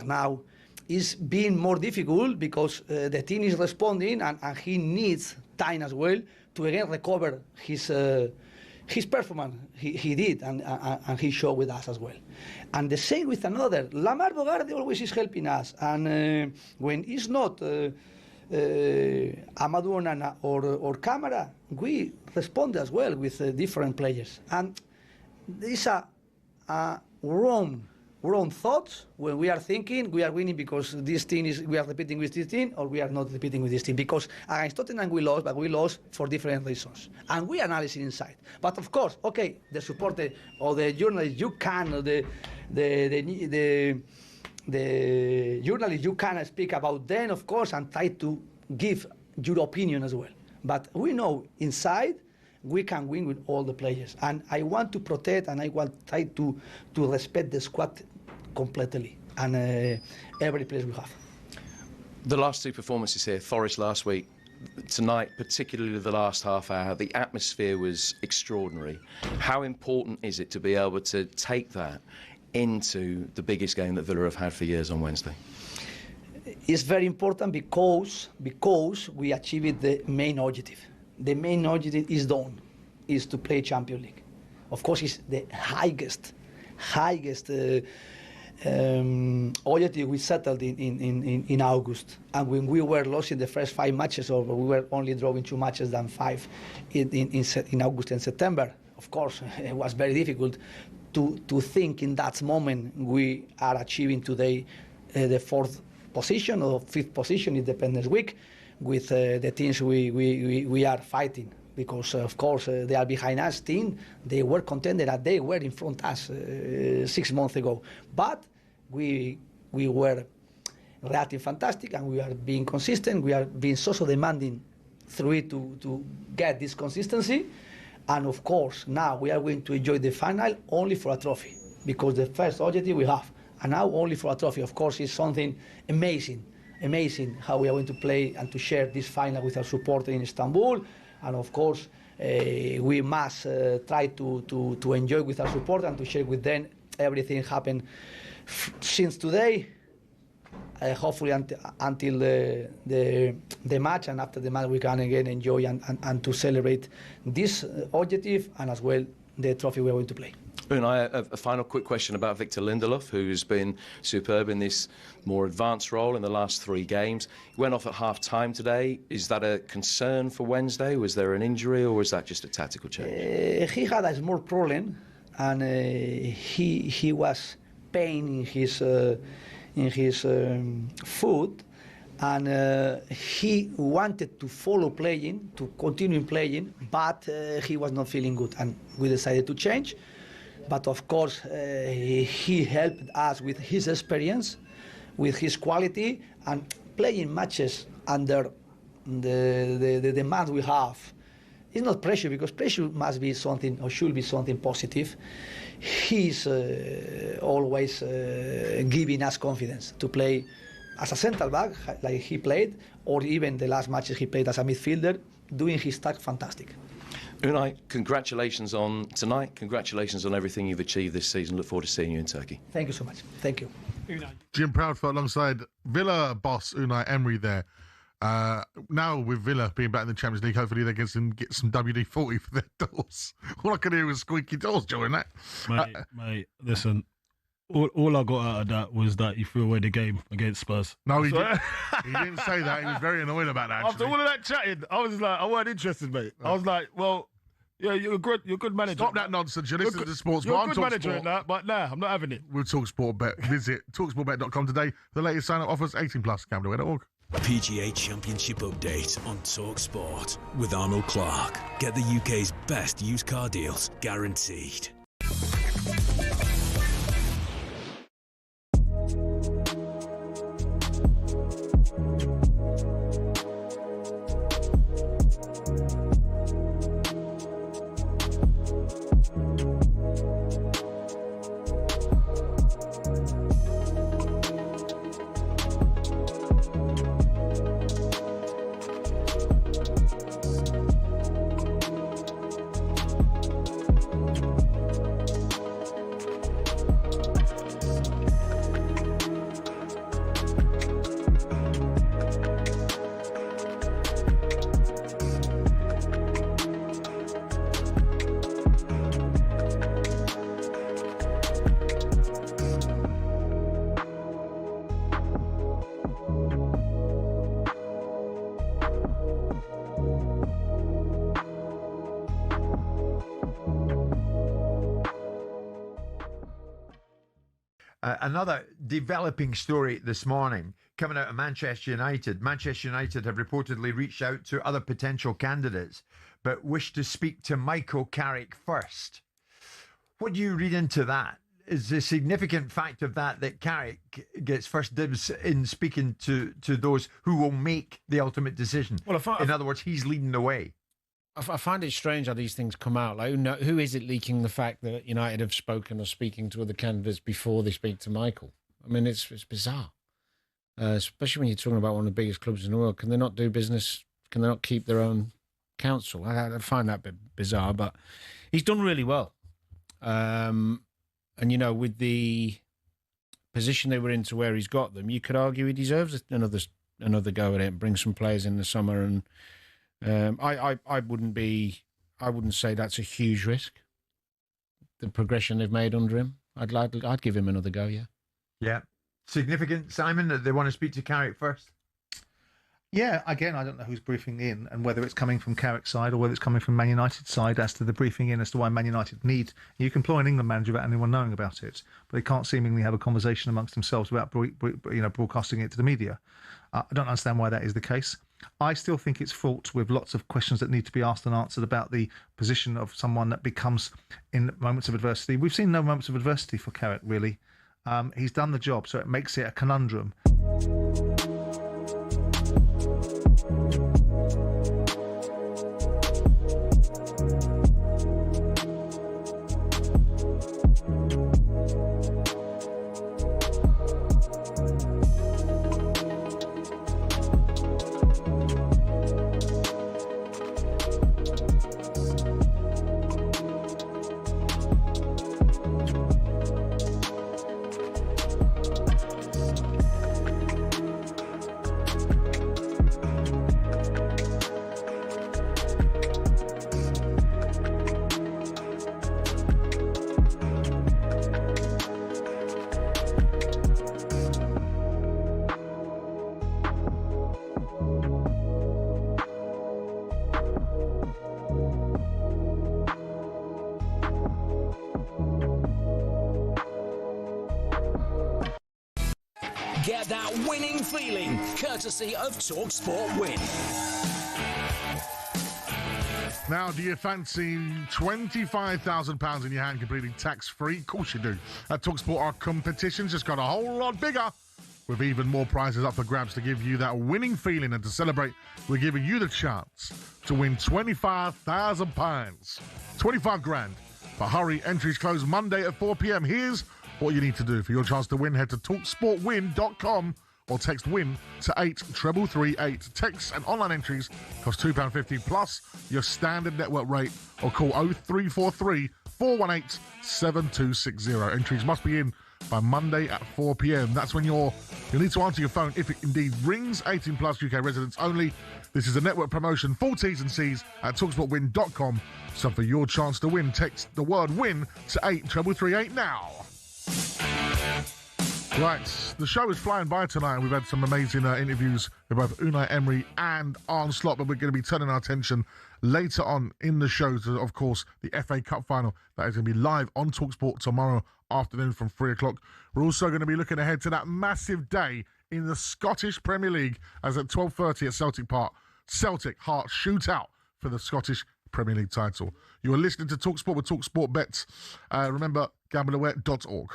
now, is being more difficult because the team is responding and he needs time as well to again recover his performance. He did and he showed with us as well. And the same with another. Lamar Bogarde always is helping us, and when it's not Amadou Onana or Camara, we respond as well with different players. And these are wrong thoughts when we are thinking we are winning because this team we are repeating with this team, or we are not repeating with this team. Because against Tottenham we lost, but we lost for different reasons. And we analyze inside. But of course, okay, the supporter or the journalist, you can, or the journalist, you can speak about them, of course, and try to give your opinion as well. But we know inside we can win with all the players. And I want to protect and I want to try to respect the squad completely and every place we have. The last 2 performances here, Forest last week, tonight, particularly the last half hour, the atmosphere was extraordinary. How important is it to be able to take that into the biggest game that Villa have had for years on Wednesday? It's very important because we achieved the main objective. The main objective is done, is to play Champions League. Of course, it's the highest objective we settled in August. And when we were losing the first 5 matches, or we were only drawing 2 matches than 5 in August and September, of course, it was very difficult to think in that moment we are achieving today the 4th position or 5th position, it depends week, with the teams we are fighting. Because, of course, they are behind us team. They were contended that they were in front of us 6 months ago. But we were reacting fantastic and we are being consistent. We are being so demanding through it to get this consistency. And, of course, now we are going to enjoy the final only for a trophy. Because the first objective we have. And now only for a trophy. Of course, it's something amazing how we are going to play and to share this final with our supporters in Istanbul. And of course, we must try to enjoy with our support and to share with them everything happened since today. Hopefully until the match, and after the match we can again enjoy and to celebrate this objective and as well the trophy we're going to play. Unai, a final quick question about Victor Lindelof, who's been superb in this more advanced role in the last 3 games. He went off at half-time today. Is that a concern for Wednesday? Was there an injury, or was that just a tactical change? He had a small problem, and he was pain in his foot, and he wanted to follow playing, to continue playing, but he was not feeling good, and we decided to change. But of course, he helped us with his experience, with his quality, and playing matches under the demand we have. It's not pressure, because pressure must be something, or should be something positive. He's always giving us confidence to play as a central back, like he played, or even the last matches he played as a midfielder, doing his task fantastic. Unai, congratulations on tonight. Congratulations on everything you've achieved this season. Look forward to seeing you in Turkey. Thank you so much. Thank you. Jim Proudfoot alongside Villa boss Unai Emery there. Now with Villa being back in the Champions League, hopefully they get some WD-40 for their doors. All I could hear was squeaky doors during that. Mate, listen. All I got out of that was that he threw away the game against Spurs. No, he didn't. He didn't say that. He was very annoyed about that. After all of that chatting, I was like, I weren't interested, mate. I was like, well, yeah, you're a good manager. Stop that nonsense. You're listening to Sports. You're a good manager in that, but nah, I'm not having it. We'll talkSPORT Bet. Visit talksportbet.com today for the latest sign-up offers. 18+. Gambleware.org. PGA Championship update on talkSPORT with Arnold Clark. Get the UK's best used car deals, guaranteed. Another developing story this morning coming out of Manchester United. Manchester United have reportedly reached out to other potential candidates, but wish to speak to Michael Carrick first. What do you read into that? Is the significant fact of that Carrick gets first dibs in speaking to those who will make the ultimate decision? Well, in other words, he's leading the way. I find it strange how these things come out. Like, who is it leaking the fact that United have spoken or speaking to other candidates before they speak to Michael? I mean, it's bizarre, especially when you're talking about one of the biggest clubs in the world. Can they not do business? Can they not keep their own counsel? I find that a bit bizarre, but he's done really well. And, with the position they were in to where he's got them, you could argue he deserves another go at it and bring some players in the summer. And I wouldn't say that's a huge risk. The progression they've made under him, I'd give him another go. Yeah. Yeah. Significant, Simon, that they want to speak to Carrick first. Yeah, again, I don't know who's briefing in and whether it's coming from Carrick's side or whether it's coming from Man United's side as to the briefing in as to why Man United need. You can employ an England manager without anyone knowing about it, but they can't seemingly have a conversation amongst themselves without broadcasting it to the media. I don't understand why that is the case. I still think it's fraught with lots of questions that need to be asked and answered about the position of someone that becomes in moments of adversity. We've seen no moments of adversity for Carrick, really. He's done the job, so it makes it a conundrum. Get that winning feeling, courtesy of talkSPORT Win. Now, do you fancy £25,000 in your hand completely tax-free? Of course you do. At talkSPORT, our competition's just got a whole lot bigger, with even more prizes up for grabs to give you that winning feeling. And to celebrate, we're giving you the chance to win £25,000. 25 grand. But hurry, entries close Monday at 4 p.m. Here's what you need to do. For your chance to win, head to talksportwin.com or text WIN to 83338. Text and online entries cost £2.50 plus your standard network rate, or call 0343 418 7260. Entries must be in by Monday at 4 p.m. That's when you'll need to answer your phone if it indeed rings. 18 plus, UK residents only. This is a network promotion. Full T's and C's at talksportwin.com. So for your chance to win, text the word WIN to 83338 now. Right, the show is flying by tonight, and we've had some amazing interviews with both Unai Emery and Arne Slot, but we're going to be turning our attention later on in the show to, of course, the FA Cup final that is going to be live on talkSPORT tomorrow afternoon from 3 o'clock. We're also going to be looking ahead to that massive day in the Scottish Premier League, as at 12:30 at Celtic Park, Celtic Hearts shootout for the Scottish Premier League title. You are listening to talkSPORT with talkSPORT Bets. Remember, gambleaware.org.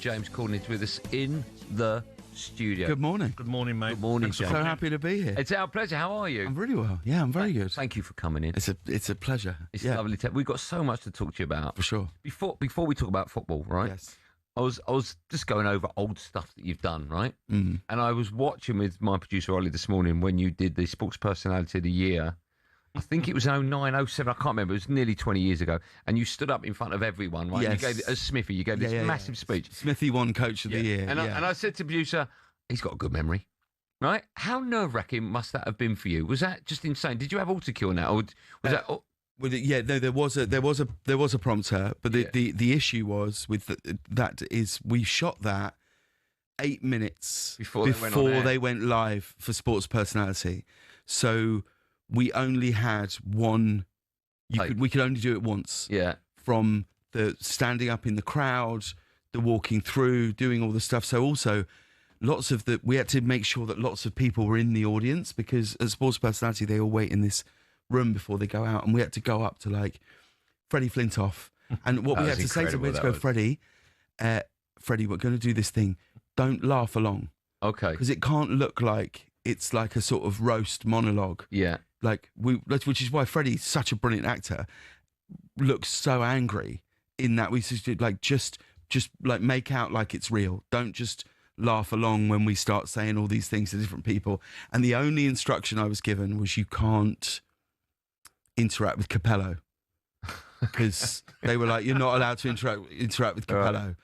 James Corden is with us in the studio. Good morning. Good morning, mate. Good morning, James. So happy to be here. It's our pleasure. How are you? I'm really well. Yeah, I'm very good. Thank you for coming in. It's a pleasure. It's lovely to. We've got so much to talk to you about. For sure. Before we talk about football, right? Yes. I was just going over old stuff that you've done, right? Mm. And I was watching with my producer Ollie this morning when you did the Sports Personality of the Year. I think it was 09, 07, I can't remember. It was nearly 20 years ago. And you stood up in front of everyone, right? Yes. You gave, as Smithy, you gave this massive speech. Smithy won Coach of the Year. And I said to the producer, he's got a good memory, right? How nerve-wracking must that have been for you? Was that just insane? Did you have autocue on that? Or was that... Well, yeah, no, there was a prompter, but the issue was with that is we shot that 8 minutes before they went live for Sports Personality, so we only had one. We could only do it once. Yeah. From the standing up in the crowd, the walking through, doing all the stuff. So also, we had to make sure that lots of people were in the audience, because as Sports Personality they all wait in this room before they go out, and we had to go up to like Freddie Flintoff, and what we had to say to him, we had to go, Freddie, we're going to do this thing. Don't laugh along, okay? Because it can't look like it's like a sort of roast monologue. Yeah, which is why Freddie's such a brilliant actor. Looks so angry in that we just like make out like it's real. Don't just laugh along when we start saying all these things to different people. And the only instruction I was given was you can't interact with Capello, because they were like, you're not allowed to interact with Capello.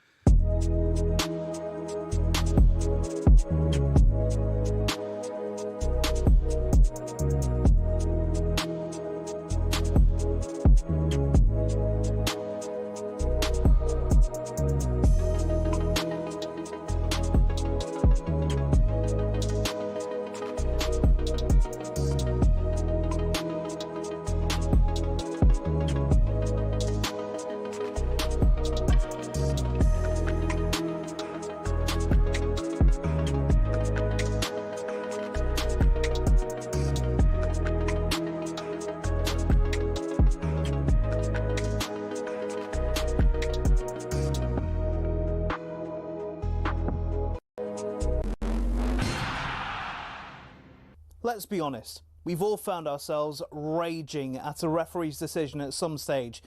Let's be honest, we've all found ourselves raging at a referee's decision at some stage.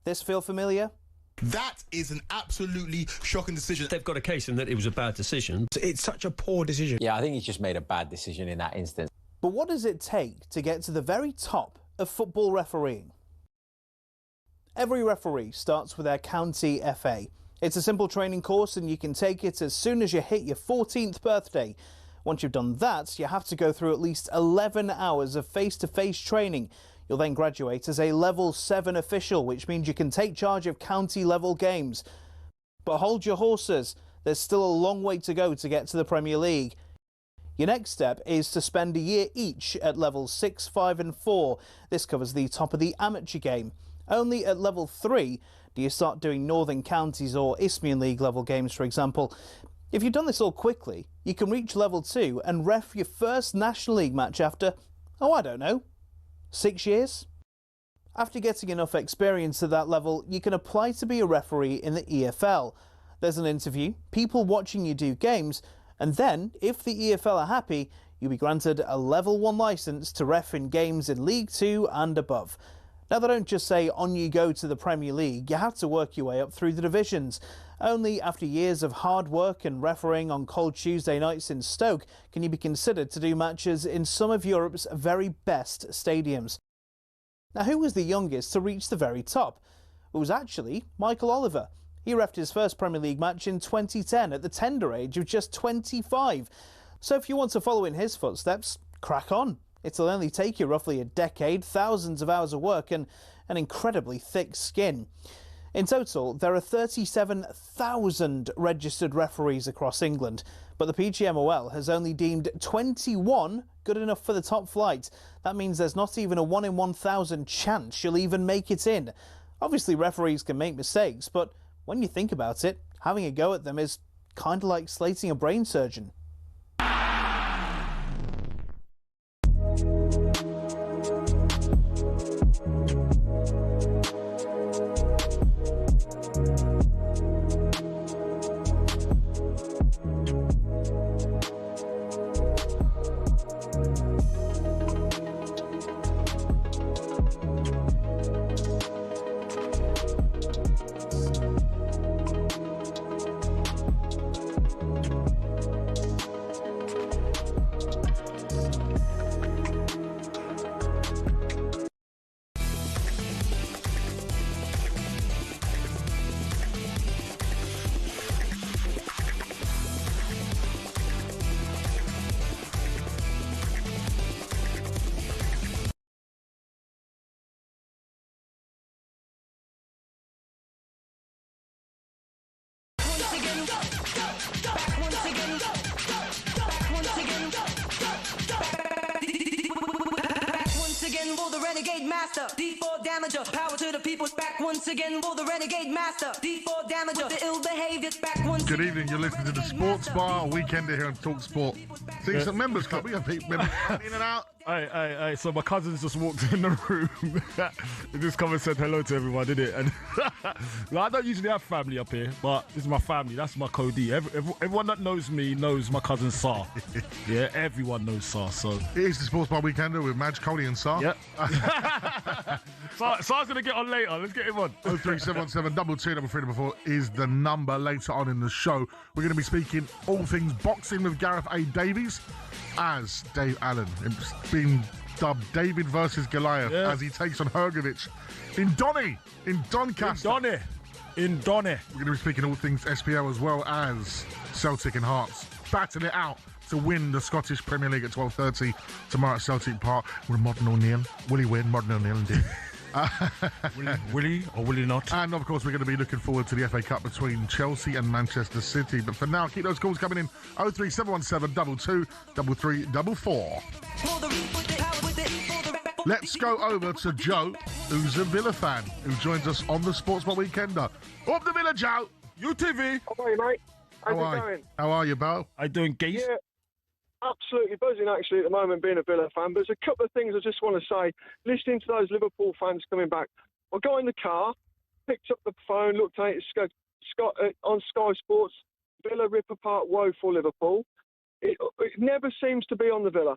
This feel familiar? That is an absolutely shocking decision. They've got a case in that it was a bad decision. It's such a poor decision. Yeah, I think he's just made a bad decision in that instance. But what does it take to get to the very top of football refereeing? Every referee starts with their county FA. It's a simple training course and you can take it as soon as you hit your 14th birthday. Once you've done that, you have to go through at least 11 hours of face-to-face training. You'll then graduate as a Level 7 official, which means you can take charge of county-level games. But hold your horses, there's still a long way to go to get to the Premier League. Your next step is to spend a year each at Levels 6, 5 and 4. This covers the top of the amateur game. Only at Level 3 do you start doing Northern Counties or Isthmian League level games, for example. If you've done this all quickly, you can reach Level 2 and ref your first National League match after, I don't know, 6 years? After getting enough experience at that level, you can apply to be a referee in the EFL. There's an interview, people watching you do games, and then, if the EFL are happy, you'll be granted a Level 1 licence to ref in games in League 2 and above. Now, they don't just say on you go to the Premier League, you have to work your way up through the divisions. Only after years of hard work and refereeing on cold Tuesday nights in Stoke can you be considered to do matches in some of Europe's very best stadiums. Now, who was the youngest to reach the very top? It was actually Michael Oliver. He refed his first Premier League match in 2010 at the tender age of just 25. So if you want to follow in his footsteps, crack on. It'll only take you roughly a decade, thousands of hours of work and an incredibly thick skin. In total, there are 37,000 registered referees across England, but the PGMOL has only deemed 21 good enough for the top flight. That means there's not even a 1 in 1,000 chance you'll even make it in. Obviously, referees can make mistakes, but when you think about it, having a go at them is kind of like slating a brain surgeon. D4 damager, power to the people, back once again for the renegade master. D4 damager, the ill behaviors, back once Good evening, you're listening to the Sports Bar Weekender here on talkSPORT. See, some members club, we have people in and out. Hey, so my cousins just walked in the room. They just come and said hello to everyone, did it? And I don't usually have family up here, but this is my family. That's my Cody. Everyone that knows me knows my cousin Sar. Yeah, everyone knows Sar. So it is the Sports Bar Weekender with Madge, Cody and Sar. Yep. Sar's going to get on later. Let's get him on. 03717 223 is the number. Later on in the show, we're going to be speaking all things boxing with Gareth A. Davies as Dave Allen. It's been dubbed David versus Goliath as he takes on Hrgovic in Doncaster. In Donny. We're going to be speaking all things SPL as well as Celtic and Hearts battling it out to win the Scottish Premier League at 12:30 tomorrow at Celtic Park with Martin O'Neill. Will he win? Martin O'Neill indeed. Will he or will he not? And of course, we're going to be looking forward to the FA Cup between Chelsea and Manchester City. But for now, keep those calls coming in. 03717 22 Let's go over to Joe, who's a Villa fan, who joins us on the Sports Bar Weekender. Up the Villa, Joe. UTV. How are you, mate? How's it going? How are you, Bo? How you doing, Geese? Yeah, absolutely buzzing, actually, at the moment, being a Villa fan. But there's a couple of things I just want to say. Listening to those Liverpool fans coming back, I got in the car, picked up the phone, looked at it on Sky Sports. Villa rip apart woeful Liverpool. It never seems to be on the Villa.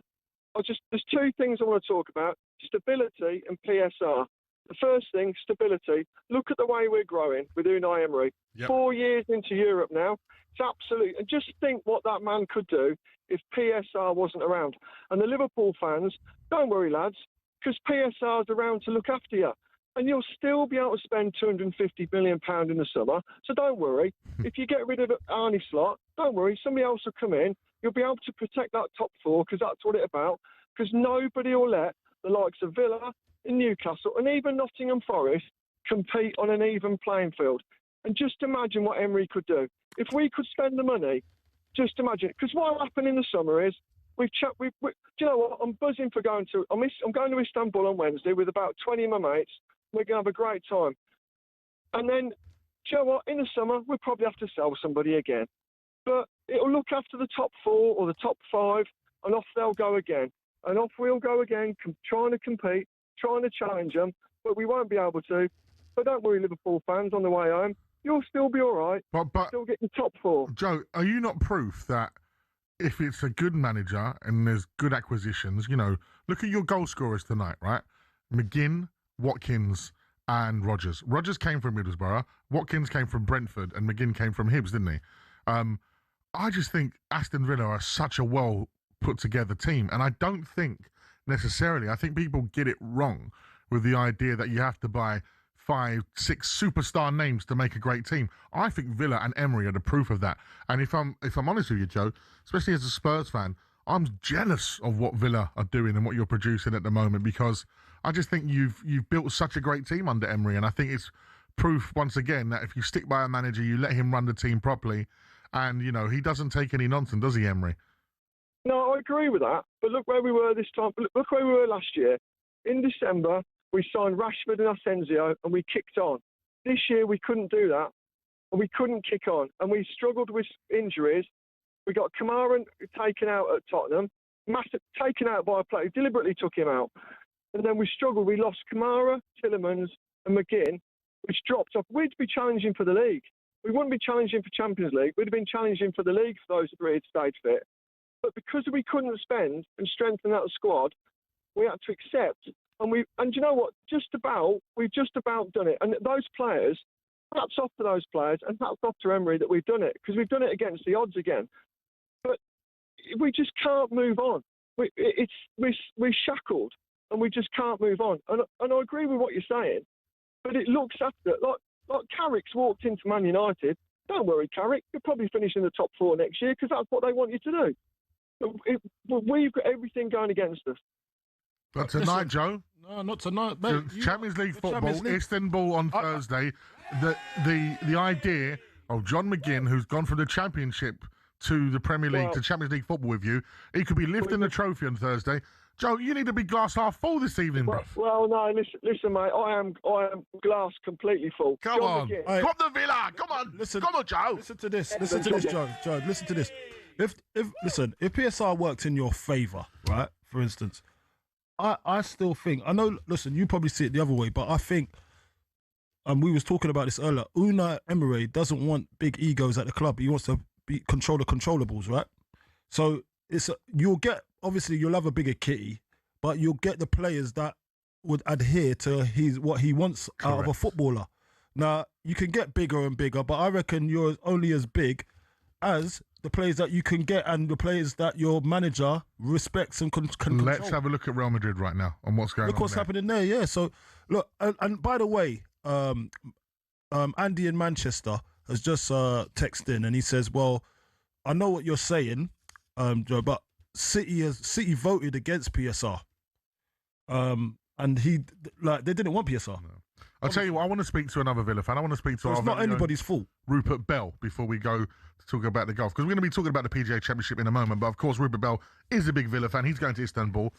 There's two things I want to talk about: stability and PSR. The first thing, stability. Look at the way we're growing with Unai Emery. Yep. 4 years into Europe now. It's absolute. And just think what that man could do if PSR wasn't around. And the Liverpool fans, don't worry, lads, because PSR's around to look after you. And you'll still be able to spend £250 million in the summer. So don't worry. If you get rid of Arnie Slot, don't worry. Somebody else will come in. You'll be able to protect that top four because that's what it's about. Because nobody will let the likes of Villa and Newcastle and even Nottingham Forest compete on an even playing field. And just imagine what Emery could do. If we could spend the money, just imagine. Because what will happen in the summer is, do you know what? I'm buzzing for going to. I'm going to Istanbul on Wednesday with about 20 of my mates. We're going to have a great time. And then, do you know what? In the summer, we'll probably have to sell somebody again. But it'll look after the top four or the top five, and off they'll go again. And off we'll go again, trying to compete, trying to challenge them, but we won't be able to. But don't worry, Liverpool fans, on the way home, you'll still be all right. But still get the top four. Joe, are you not proof that if it's a good manager and there's good acquisitions, look at your goal scorers tonight, right? McGinn, Watkins, and Rodgers. Rodgers came from Middlesbrough, Watkins came from Brentford, and McGinn came from Hibs, didn't he? I just think Aston Villa are such a well put together team, and I don't think necessarily. I think people get it wrong with the idea that you have to buy 5, 6 superstar names to make a great team. I think Villa and Emery are the proof of that. And if I'm honest with you, Joe, especially as a Spurs fan, I'm jealous of what Villa are doing and what you're producing at the moment, because I just think you've built such a great team under Emery, and I think it's proof once again that if you stick by a manager, you let him run the team properly, and he doesn't take any nonsense, does he, Emery? No, I agree with that. But look where we were this time. Look where we were last year. In December, we signed Rashford and Asensio, and we kicked on. This year, we couldn't do that, and we couldn't kick on, and we struggled with injuries. We got Kamara taken out at Tottenham, taken out by a player who deliberately took him out. And then we struggled. We lost Kamara, Tielemans, and McGinn, which dropped off. We'd be challenging for the league. We wouldn't be challenging for Champions League. We'd have been challenging for the league for those three had stayed fit. But because we couldn't spend and strengthen that squad, we had to accept. And you know what? We've just about done it. And those players, hats off to those players, and hats off to Emery that we've done it, because we've done it against the odds again. But we just can't move on. We're shackled, and we just can't move on. And I agree with what you're saying, but it looks after like Carrick's walked into Man United. Don't worry, Carrick, you'll probably finish in the top 4 next year because that's what they want you to do. But we've got everything going against us. But tonight, Joe? No, not tonight, mate. Champions League football, Istanbul on Thursday. The idea of John McGinn, who's gone from the Championship to the Premier League to Champions League football with you, he could be lifting the trophy on Thursday. Joe, you need to be glass half full this evening, bro. Well, no, listen, mate. I am glass completely full. Come on, come the Villa. Come on, come on, Joe. Listen to this, Joe. Joe, listen to this. If PSR worked in your favour, right? For instance, I still think, I know. Listen, you probably see it the other way, but I think, we was talking about this earlier. Unai Emery doesn't want big egos at the club. He wants to control the controllables, right? So you'll have a bigger kitty, but you'll get the players that would adhere to what he wants out of a footballer. Now, you can get bigger and bigger, but I reckon you're only as big as the players that you can get and the players that your manager respects and can control. Let's have a look at Real Madrid right now and what's going on. Look what's happening there, yeah. So, look, and by the way, Andy in Manchester has just texted in and he says, well, I know what you're saying, Joe, but City voted against PSR. And they didn't want PSR. No. I'll tell you what, I want to speak to another Villa fan. I want to speak to it's not anybody's fault. Rupert Bell, before we go to talk about the golf. Because we're going to be talking about the PGA Championship in a moment. But of course, Rupert Bell is a big Villa fan. He's going to Istanbul.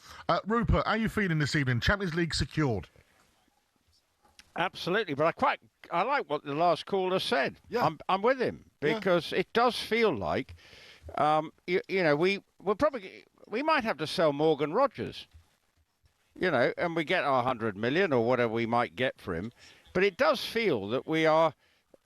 Rupert, how are you feeling this evening? Champions League secured. Absolutely, but I like what the last caller said. Yeah. I'm with him because it does feel like, we might have to sell Morgan Rogers. And we get our 100 million or whatever we might get for him. But it does feel that we are,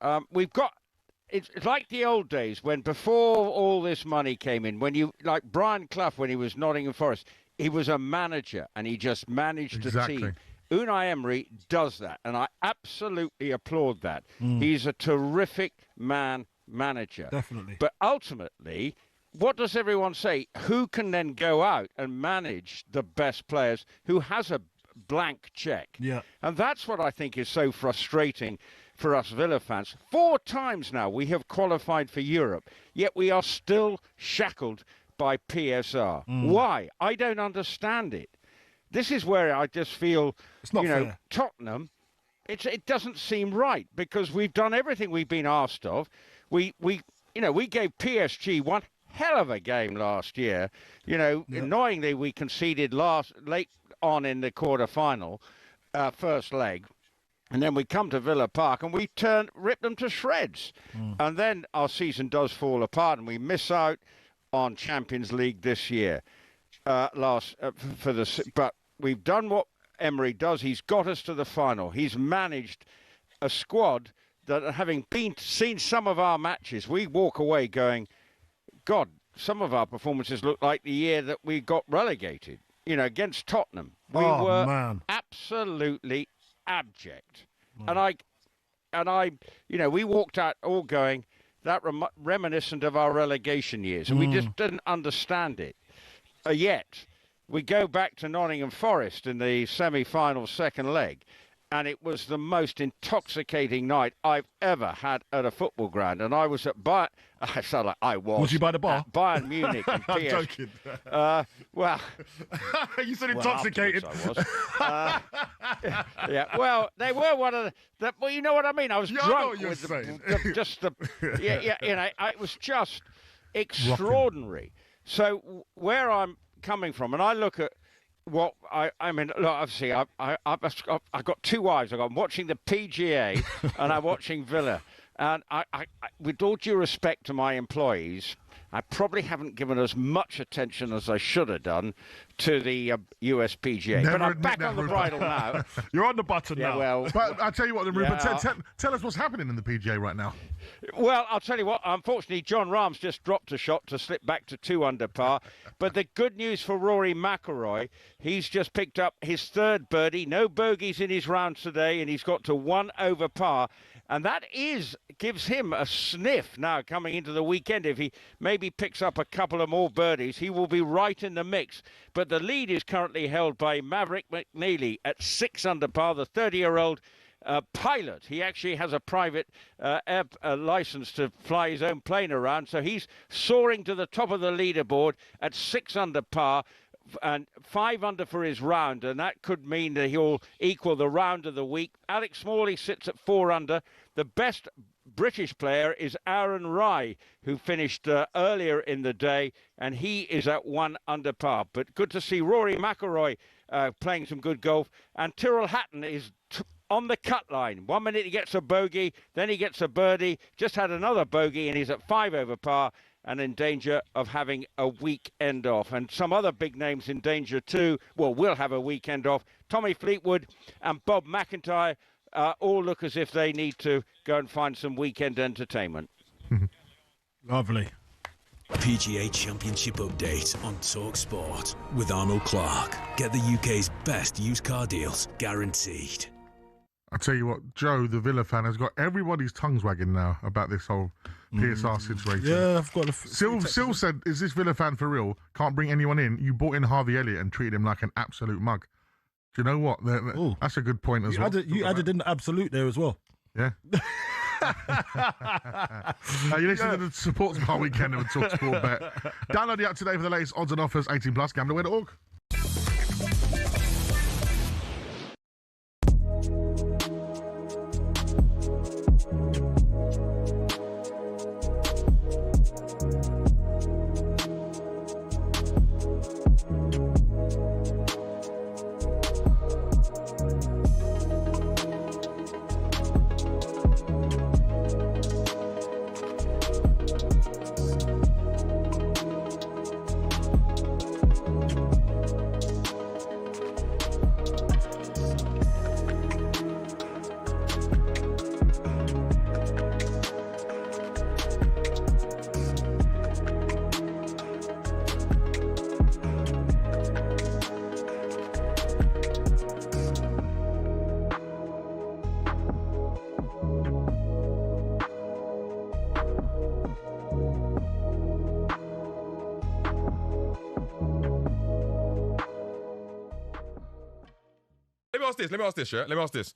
it's like the old days when before all this money came in, like Brian Clough when he was Nottingham Forest, He was a manager, and he just managed Exactly. a team. Unai Emery does that, and I absolutely applaud that. He's a terrific manager. Definitely. But ultimately, what does everyone say? Who can then go out and manage the best players who has a blank check? Yeah. And that's what I think is so frustrating for us Villa fans. 4 times now we have qualified for Europe, yet we are still shackled by PSR. Why? I don't understand it. This is where I just feel, It's not fair. Tottenham, it doesn't seem right, because we've done everything we've been asked of. We gave PSG one hell of a game last year. Annoyingly, we conceded late on in the quarter-final, first leg. And then we come to Villa Park and we rip them to shreds. And then our season does fall apart and we miss out on Champions League this year. But we've done what Emery does. He's got us to the final. He's managed a squad that, having seen some of our matches, we walk away going, God, some of our performances look like the year that we got relegated. Against Tottenham, we were absolutely abject. And I, we walked out all going, that reminiscent of our relegation years, and we just didn't understand it. Yet we go back to Nottingham Forest in the semi-final second leg, and it was the most intoxicating night I've ever had at a football ground. And I was at Bayern. I sound like I was. Was you by the bar? At Bayern Munich. And I'm PS. joking. Well, you said intoxicated. Well, I was. Yeah. Well, they were one of the. Well, you know what I mean. I was drunk with it was just extraordinary. So where I'm coming from, and I look at what I mean, look, obviously, I've got 2 wives. I'm watching the PGA and I'm watching Villa. And I, with all due respect to my employees, I probably haven't given as much attention as I should have done to the US PGA. But I'm back on the bridle now. You're on the button now. Well, but I'll tell you what, Rupert, tell us what's happening in the PGA right now. Well, I'll tell you what, unfortunately, John Rahm's just dropped a shot to slip back to 2 under par. But the good news for Rory McIlroy, he's just picked up his 3rd birdie. No bogeys in his round today, and he's got to 1 over par. And that gives him a sniff now coming into the weekend. If he maybe picks up a couple of more birdies, he will be right in the mix. But the lead is currently held by Maverick McNeely at 6 under par, the 30-year-old pilot. He actually has a private license to fly his own plane around. So he's soaring to the top of the leaderboard at 6 under par. And 5 under for his round, and that could mean that he'll equal the round of the week. Alex Morley sits at 4 under. The best British player is Aaron Rai, who finished earlier in the day, and he is at 1 under par. But good to see Rory McIlroy playing some good golf, and Tyrrell Hatton is on the cut line. 1 minute he gets a bogey, then he gets a birdie, just had another bogey, and he's at 5 over par. And in danger of having a weekend off. And some other big names in danger too, will have a weekend off. Tommy Fleetwood and Bob McIntyre all look as if they need to go and find some weekend entertainment. Lovely. PGA Championship update on talkSPORT with Arnold Clark. Get the UK's best used car deals, guaranteed. I tell you what, Joe, the Villa fan, has got everybody's tongues wagging now about this whole PSR situation. Yeah, I've got Sil said, is this Villa fan for real? Can't bring anyone in. You brought in Harvey Elliott and treated him like an absolute mug. Do you know what? That's a good point as well. You added in the absolute there as well. Yeah. You listen to the Supports Bar Weekend with talkSPORT Bet. Download the app today for the latest odds and offers. 18+, gamblerware.org. ask this. Let me ask this.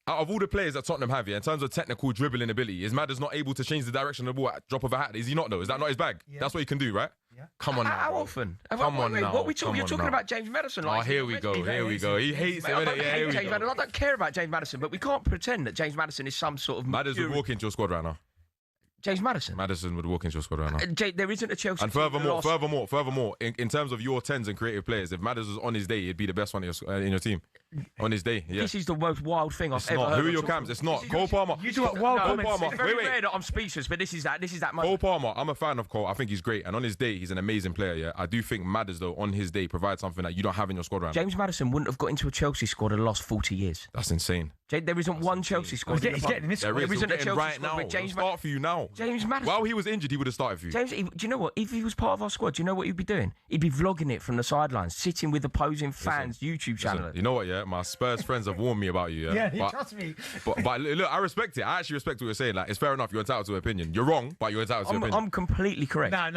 Out of all the players that Tottenham have, in terms of technical dribbling ability, is Madders not able to change the direction of the ball at drop of a hat? Is he not, though? Is that not his bag? Yeah. That's what he can do, right? Yeah. Come on now. How bro. often? Come on now. What we talking? Come You're on talking now. about James Maddison. Oh, here we go. He hates him, innit? Yeah, here we James go. Maddison. I don't care about James Maddison, but we can't pretend that James Maddison is some sort of... Madders would walk into your squad right now. James Maddison? Maddison would walk into your squad right now. There isn't a Chelsea... And furthermore, in terms of your 10s and creative players, if Madders was on his day, he'd be the best one in your team. On his day, yeah. This is the most wild thing I've ever heard. Who are your cams? It's not. Cole Palmer. You talk wild comments. Palmer. It's very rare that I'm speechless, but this is that moment. Cole Palmer, I'm a fan of Cole. I think he's great. And on his day, he's an amazing player, yeah. I do think Madders, though, on his day, provides something that you don't have in your squad right now. James Maddison wouldn't have got into a Chelsea squad in the last 40 years. That's insane. There isn't one Chelsea squad. He's getting in this squad. There isn't a Chelsea right squad now. with James Start for you now. James Maddison. While he was injured, he would have started for you. James, do you know what? If he was part of our squad, do you know what he'd be doing? He'd be vlogging it from the sidelines, sitting with opposing fans' YouTube channel. You know what, yeah? My Spurs friends have warned me about you, yeah? Yeah, trust me. But look, I respect it. I actually respect what you're saying. Like, it's fair enough. You're entitled to an opinion. You're wrong, but you're entitled to an opinion. I'm completely correct. No,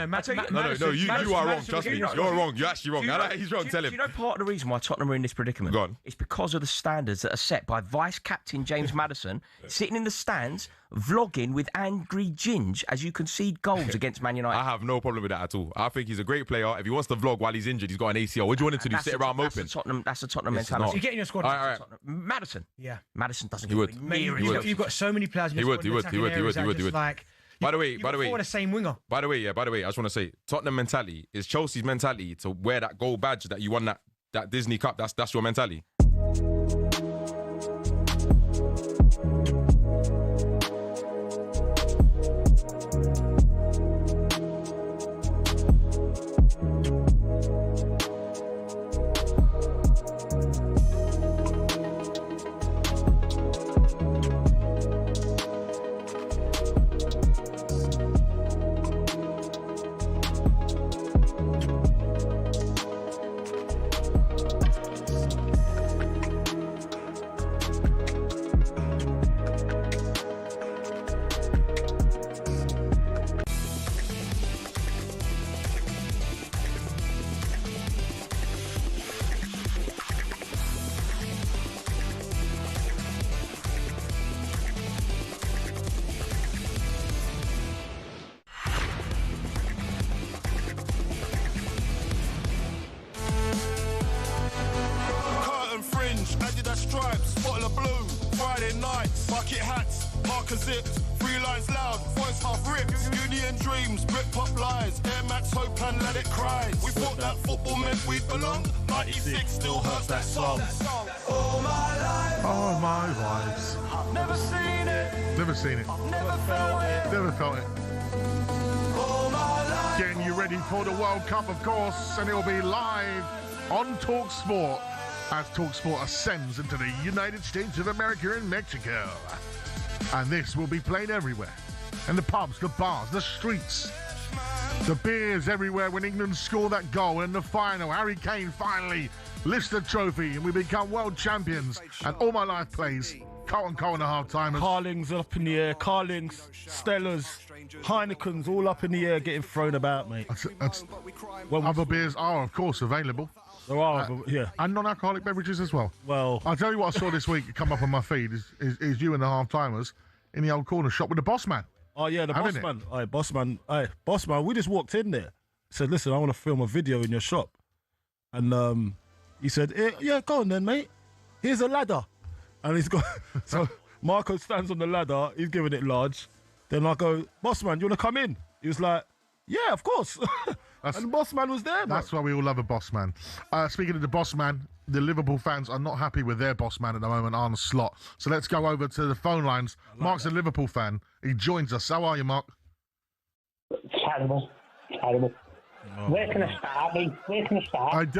you are wrong. Trust me. You're wrong. You're actually wrong. He's wrong. Tell him. Do you know part of the reason why Tottenham are in this predicament? Go on. It's because of the standards that are set by vice-captain James Maddison, sitting in the stands, vlogging with angry Ginge as you concede goals against Man United. I have no problem with that at all. I think he's a great player. If he wants to vlog while he's injured, he's got an ACL. What do you want him to do? Sit around moping? That's a Tottenham mentality. You get in your squad. All right. Maddison. Yeah. Maddison doesn't He would. You've got so many players in your squad. He would. Like, By the way, the same winger. By the way, I just want to say, Tottenham mentality is Chelsea's mentality to wear that gold badge that you won that Disney Cup. That's your mentality. stripes, bottle of blue, Friday nights, bucket hats, marker zips, 3 lines loud, voice half ripped, Union dreams, Britpop lies, Air Max hope and let it cry. We thought that football meant we belong, 96 still hurts that song. All my life, all my lives. I've never seen it. Never seen it. I've never felt it. Never felt it. All my life. Getting you ready for the World Cup, of course, and it will be live on talkSPORT as talkSPORT ascends into the United States of America and Mexico. And this will be played everywhere. In the pubs, the bars, the streets. The beers everywhere when England score that goal in the final. Harry Kane finally lifts the trophy and we become world champions. And All My Life plays. Carlton Cole in the half-timers. Carling's up in the air. Carling's, Stella's, Heineken's all up in the air getting thrown about, mate. Other beers are, of course, available. There are, yeah. And non-alcoholic beverages as well. Well, I'll tell you what I saw this week come up on my feed is you and the half-timers in the old corner shop with the boss man. Oh, yeah, the boss man. Hey, boss man. Hey, boss man, we just walked in there. Said, listen, I want to film a video in your shop. And he said, yeah, go on then, mate. Here's a ladder. And he's got... So Marco stands on the ladder. He's giving it large. Then I go, boss man, you want to come in? He was like, yeah, of course. And the boss man was there, That's why we all love a boss man. Speaking of the boss man, the Liverpool fans are not happy with their boss man at the moment, Arne Slot. So let's go over to the phone lines. Mark's a Liverpool fan. He joins us. How are you, Mark? Terrible. Oh, where can I start, mate? Where can I start?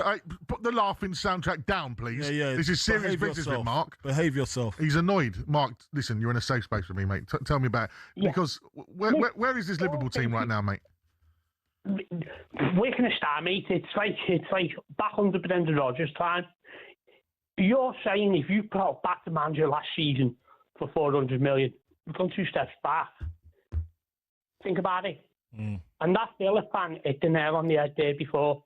Put the laughing soundtrack down, please. Yeah. This is serious business with Mark. Behave yourself. He's annoyed. Mark, listen, you're in a safe space with me, mate. Tell me about it. Yeah. Because where is this Liverpool team right now, mate? Where can I start, mate? It's like back under Brendan Rodgers' time. You're saying if you brought back the manager last season for 400 million, we've gone 2 steps back. Think about it. And that Villa fan hit the nail on the head there before,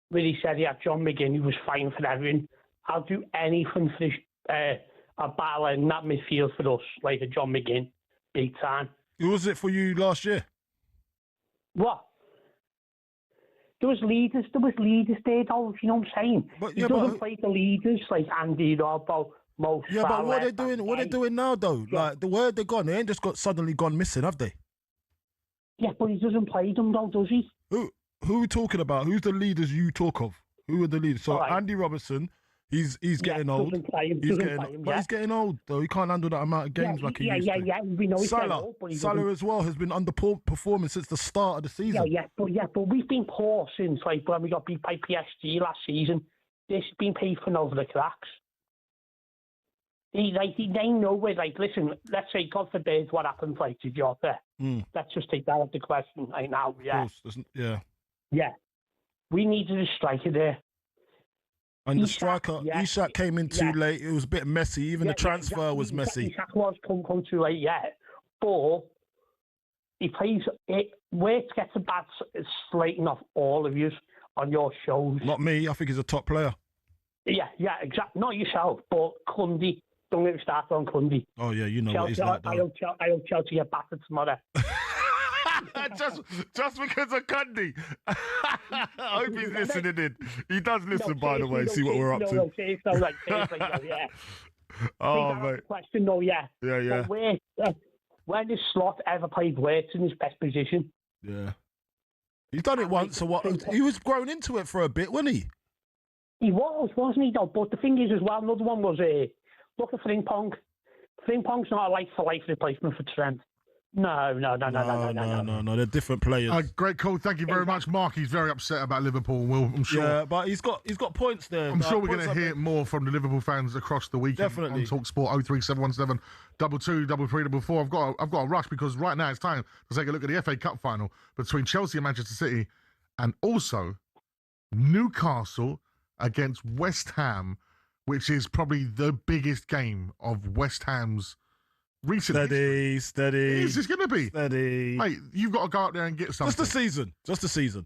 where he said he had John McGinn, who was fighting for everything. I'll do anything for a battle in that midfield for us, like a John McGinn, big time. Who was it for you last year? What? There was leaders there, though, you know what I'm saying? He doesn't play the leaders like Andy, Robbo, Mo Yeah, Salah, but what are they doing now, though? Yeah. Like, where they gone? They ain't just suddenly gone missing, have they? Yeah, but he doesn't play them, though, does he? Who are we talking about? Who's the leaders you talk of? Who are the leaders? So Right. Andy Robertson, he's getting old. Doesn't play him, He's doesn't getting, play him, but yeah. he's getting old though. He can't handle that amount of games like he used to. Yeah, we know he's getting Salah, old, but he Salah doesn't. as well has been underperforming since the start of the season. Yeah, but we've been poor since like when we got beat by PSG last season. This has been peeping over the cracks. They know we're like, listen, let's say, God forbid, what happens like to Jota. Let's just take that out of the question right now. Yeah. Yeah. Yeah. We needed a striker there. And the striker, Ishak came in too late. It was a bit messy. Even the transfer was messy. Ishak was come too late, yeah. But he plays it. Where it gets a bad slating off all of you on your shows. Not me. I think he's a top player. Yeah, exactly. Not yourself, but Cundy. Don't get me started on Cundy. Oh, yeah, you know what he's like, though. I hope Chelsea get battered tomorrow. just because of Cundy. I hope he's listening in. He does listen, by the way. See what we're up to. No, seriously, yeah. Oh, Big mate. question, though, yeah. Yeah. But when has Slot ever played Wirtz in his best position? Yeah. He's done it once, so what? He was grown into it for a bit, wasn't he? He was, wasn't he, though? But the thing is, as well, another one was, look at Frimpong. Frimpong's not a life-for-life replacement for Trent. No. They're different players. Great call. Thank you very much, Mark. He's very upset about Liverpool. I'm sure. Yeah, but he's got points there. I'm sure we're going to hear more from the Liverpool fans across the weekend. Definitely. On talkSPORT 03717 22 334. I've got to rush because right now it's time to take a look at the FA Cup final between Chelsea and Manchester City, and also Newcastle against West Ham, which is probably the biggest game of West Ham's recent history. Steady. It's going to be. Steady. Mate, you've got to go out there and get something. Just the season.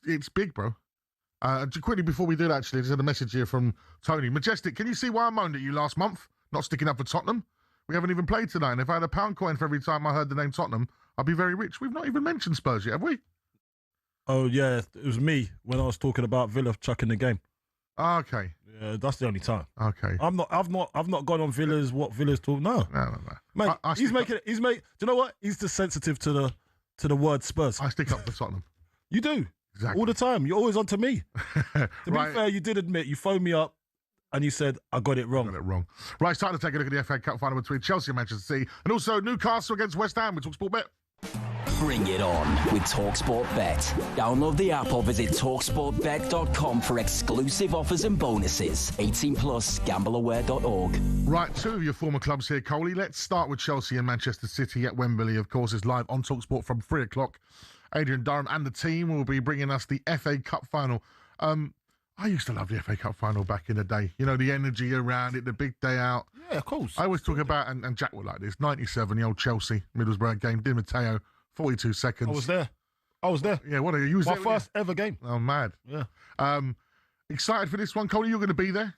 It's big, bro. Quickly before we do that, actually, there's a message here from Tony. Majestic, can you see why I moaned at you last month? Not sticking up for Tottenham? We haven't even played tonight, and if I had a £1 coin for every time I heard the name Tottenham, I'd be very rich. We've not even mentioned Spurs yet, have we? Oh, yeah, it was me when I was talking about Villa chucking the game. Okay. Yeah, that's the only time. Okay. I've not gone on Villa's what Villa's talk. No. Mate, he's making it. Do you know what? He's just sensitive to the word Spurs. I stick up for Tottenham. You do. Exactly. All the time. You're always on to me. To Right. be fair, you did admit you phoned me up and you said I got it wrong. Right, it's time to take a look at the FA Cup final between Chelsea and Manchester City, and also Newcastle against West Ham with talkSPORT Bet. Bring it on with talkSPORT Bet. Download the app or visit talksportbet.com for exclusive offers and bonuses. 18 plus, gambleaware.org. Right, two of your former clubs here, Coley. Let's start with Chelsea and Manchester City at Wembley, of course, is live on talkSPORT from 3 o'clock. Adrian Durham and the team will be bringing us the FA Cup final. I used to love the FA Cup final back in the day. You know, the energy around it, the big day out. Yeah, of course. I always talk about, and Jack would like this, 97, the old Chelsea, Middlesbrough game, Di Matteo, 42 seconds. I was there. Yeah, what are you? My first ever game. Oh, mad. Yeah. Excited for this one, Cody? You're going to be there?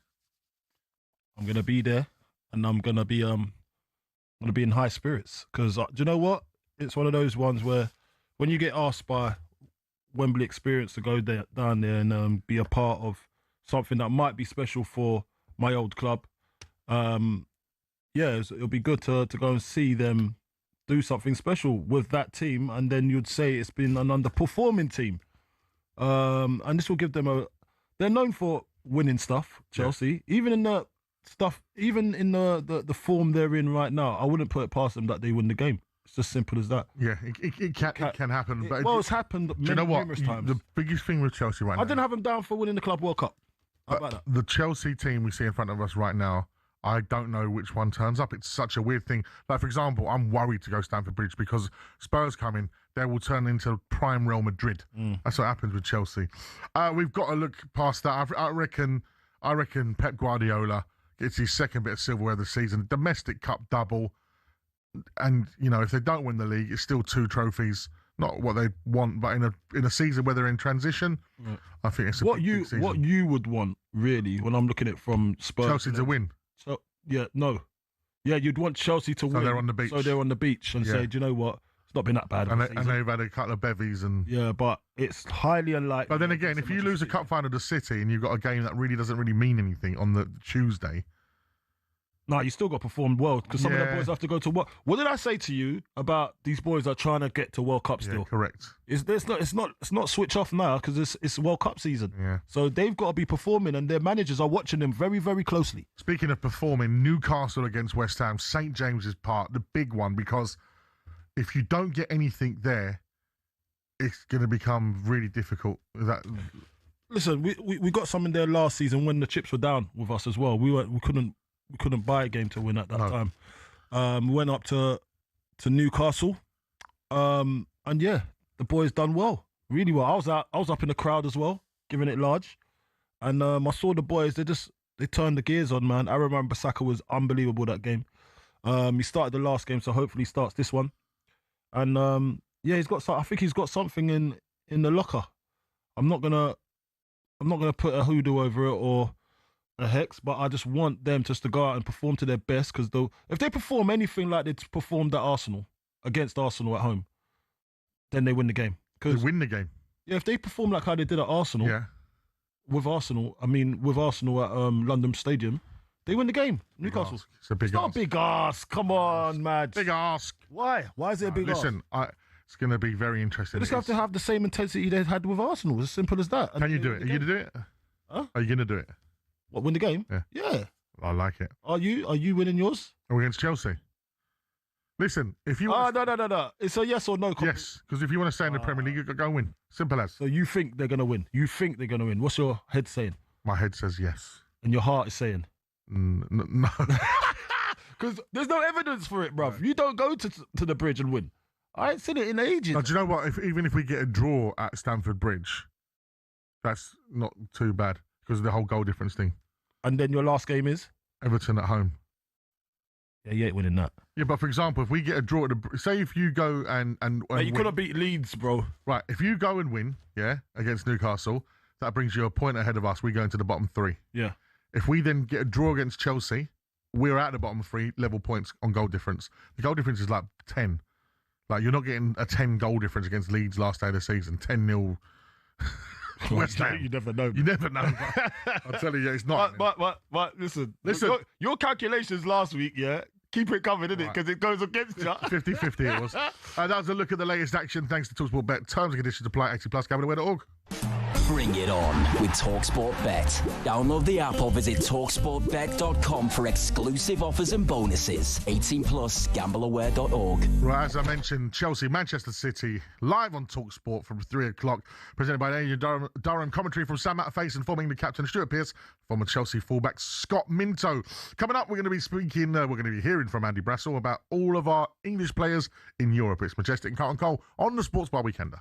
I'm going to be there, and I'm going to be in high spirits because do you know what? It's one of those ones where when you get asked by Wembley Experience to go down there and be a part of something that might be special for my old club, it'll be good to go and see them do something special with that team, and then you'd say it's been an underperforming team, and this will give them they're known for winning stuff, Chelsea. Yeah. Even in the form they're in right now, I wouldn't put it past them that they win the game. It's just simple as that. Yeah, it can happen. It's happened numerous times. The biggest thing with Chelsea right now, I didn't have them down for winning the Club World Cup. How about that? The Chelsea team we see in front of us right now, I don't know which one turns up. It's such a weird thing. Like, for example, I'm worried to go Stamford Bridge because Spurs come in, they will turn into prime Real Madrid. That's what happens with Chelsea. We've got to look past that. I reckon Pep Guardiola gets his second bit of silverware this season. Domestic Cup double. And, you know, if they don't win the league, it's still 2 trophies. Not what they want, but in a season where they're in transition, I think it's a big season. What you would want really, when I'm looking at it from Spurs. Chelsea to win. So yeah, no, yeah, you'd want Chelsea to win. So they're on the beach. So they're on the beach and say, do you know what? It's not been that bad. And they've had a couple of bevies and yeah, but it's highly unlikely. But then again, if you lose a cup final to City and you've got a game that really doesn't really mean anything on the Tuesday. No, you still got to perform well because some of the boys have to go to work. What did I say to you about these boys are trying to get to World Cup still? Yeah, correct. It's not switch off now because it's World Cup season. Yeah. So they've got to be performing, and their managers are watching them very, very closely. Speaking of performing, Newcastle against West Ham, St James's Park, the big one, because if you don't get anything there, it's going to become really difficult. Listen, we got something there last season when the chips were down with us as well. We couldn't buy a game to win at that time. We went up to Newcastle, and yeah, the boys done well, really well. I was up in the crowd as well, giving it large, and I saw the boys. They turned the gears on, man. Aaron Wan-Bissaka was unbelievable that game. He started the last game, so hopefully he starts this one. And yeah, I think he's got something in the locker. I'm not gonna put a hoodoo over it or a hex, but I just want them just to go out and perform to their best, because if they perform anything like they performed against Arsenal at home, then they win the game. They win the game. Yeah, if they perform like how they did at Arsenal, with Arsenal at London Stadium, they win the game. Newcastle. It's a big ask. Not a big ask. Come on, Madge. Big ask. Why? Why is it a big ask? Listen, it's going to be very interesting. They just have to have the same intensity they had with Arsenal. As simple as that. Can you do it? Are you going to do it? Huh? Are you going to do it? What, win the game? Yeah. I like it. Are you winning yours? Are we against Chelsea? Listen, if you no. It's a yes or no. Yes, because if you want to stay in the Premier League, go and win. Simple as. So you think they're going to win? You think they're going to win? What's your head saying? My head says yes. And your heart is saying? No. Because there's no evidence for it, bruv. You don't go to the bridge and win. I ain't seen it in ages. Now, do you know what? Even if we get a draw at Stamford Bridge, that's not too bad because of the whole goal difference thing. And then your last game is? Everton at home. Yeah, you ain't winning that. Yeah, but for example, if we get a draw, say if you go and Mate, you couldn't beat Leeds, bro. Right, if you go and win, against Newcastle, that brings you a point ahead of us. We go into the bottom three. Yeah. If we then get a draw against Chelsea, we're at the bottom three, level points on goal difference. The goal difference is like 10. Like, you're not getting a 10 goal difference against Leeds last day of the season. 10-0. West Ham. You never know. You never know. I'll tell you, it's not. But listen. Your calculations last week, keep it covered, innit? Because it goes against you. 50-50 it was. That was a look at the latest action thanks to talkSPORT Bet. Terms and conditions apply. 18+. Gambling.org. Bring it on with talkSPORT Bet. Download the app or visit talksportbet.com for exclusive offers and bonuses. 18+, gambleaware.org. Right, as I mentioned, Chelsea, Manchester City, live on talkSPORT from 3 o'clock. Presented by Adrian Durham. Commentary from Sam Matterface and forming the captain, Stuart Pearce. Former Chelsea fullback, Scott Minto. Coming up, we're going to be speaking, we're going to be hearing from Andy Brassel about all of our English players in Europe. It's Majestic and Carlton Cole on the Sports Bar Weekender.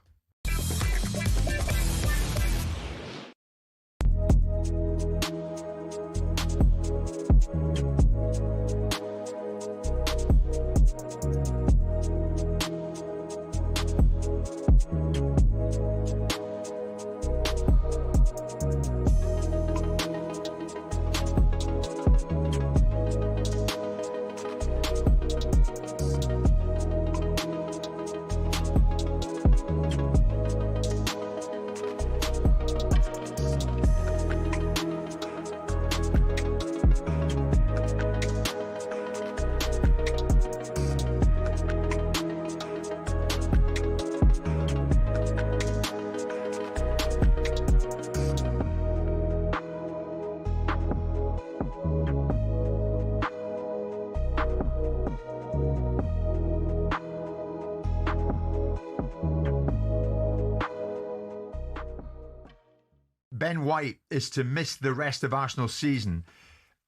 Ben White is to miss the rest of Arsenal's season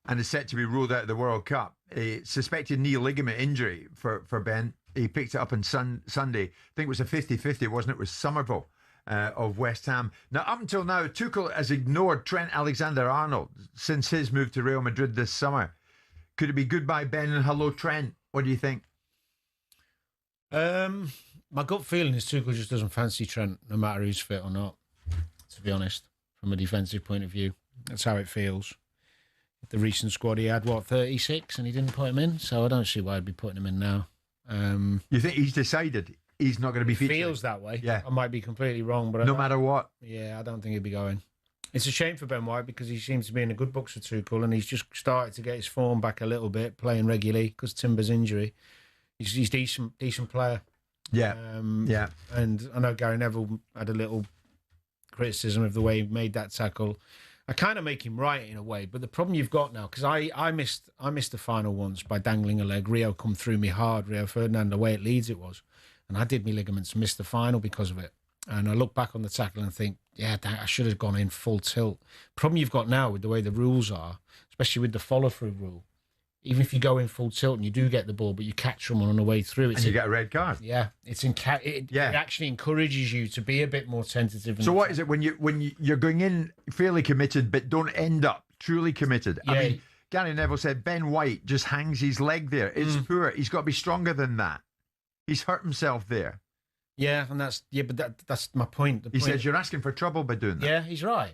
and is set to be ruled out of the World Cup. A suspected knee ligament injury for Ben. He picked it up on Sunday. I think it was a 50-50, wasn't it? It was Somerville of West Ham. Now, up until now, Tuchel has ignored Trent Alexander-Arnold since his move to Real Madrid this summer. Could it be goodbye Ben and hello Trent? What do you think? My gut feeling is Tuchel just doesn't fancy Trent, no matter who's fit or not, to be honest, from a defensive point of view. That's how it feels. The recent squad, he had, 36, and he didn't put him in, so I don't see why I'd be putting him in now. You think he's decided he's not going to be featured? Feels that way. Yeah. I might be completely wrong, but no matter what. Yeah, I don't think he'd be going. It's a shame for Ben White because he seems to be in a good books for Tuchel, and he's just started to get his form back a little bit, playing regularly because Timber's injury. He's decent player. Yeah, yeah. And I know Gary Neville had a little criticism of the way he made that tackle. I kind of make him right in a way, but the problem you've got now, because I missed the final once by dangling a leg. Rio come through me hard, Rio Ferdinand, the way at Leeds it was, and I did my ligaments, missed the final because of it. And I look back on the tackle and think, yeah, I should have gone in full tilt. Problem you've got now with the way the rules are, especially with the follow-through rule, even if you go in full tilt and you do get the ball, but you catch someone on the way through, and you get a red card. Yeah, it actually encourages you to be a bit more tentative. So what is it when you're going in fairly committed, but don't end up truly committed? Yeah. I mean, Gary Neville said Ben White just hangs his leg there. It's poor. He's got to be stronger than that. He's hurt himself there. Yeah, and that's my point. He says you're asking for trouble by doing that. Yeah, he's right.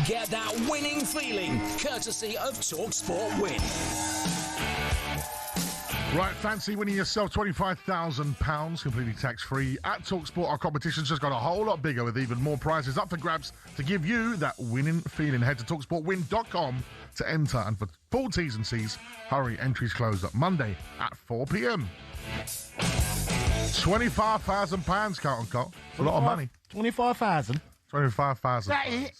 Get that winning feeling, courtesy of talkSPORT Win. Right, fancy winning yourself £25,000 completely tax-free at talkSPORT. Our competition's just got a whole lot bigger with even more prizes up for grabs to give you that winning feeling. Head to talksportwin.com to enter, and for full T's and C's, hurry, entries close up Monday at 4 p.m. £25,000, Carlton Cole. It's a lot of money. 25,000? 25,000. That it?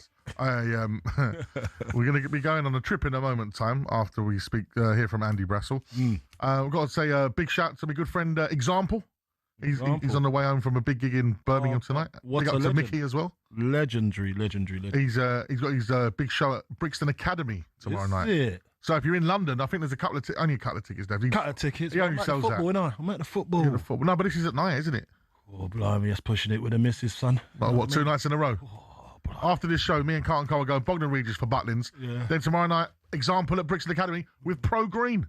We're going to be going on a trip in a moment time after we hear from Andy Brassel. We've got to say a big shout to my good friend Example. He's on the way home from a big gig in Birmingham tonight. What big a up to legend. Mickey as well. Legendary. He's got his big show at Brixton Academy tomorrow night. It? So if you're in London, I think there's only a couple of tickets there. Couple of tickets. He only sells out. I'm at the football. No, but this is at night, isn't it? Oh, blimey, that's pushing it with the missus, son. Like, what, 2 nights in a row? After this show, me and Carlton Cole are going Bognor Regis for Butlins. Yeah. Then tomorrow night, Example at Brixton Academy with Pro Green.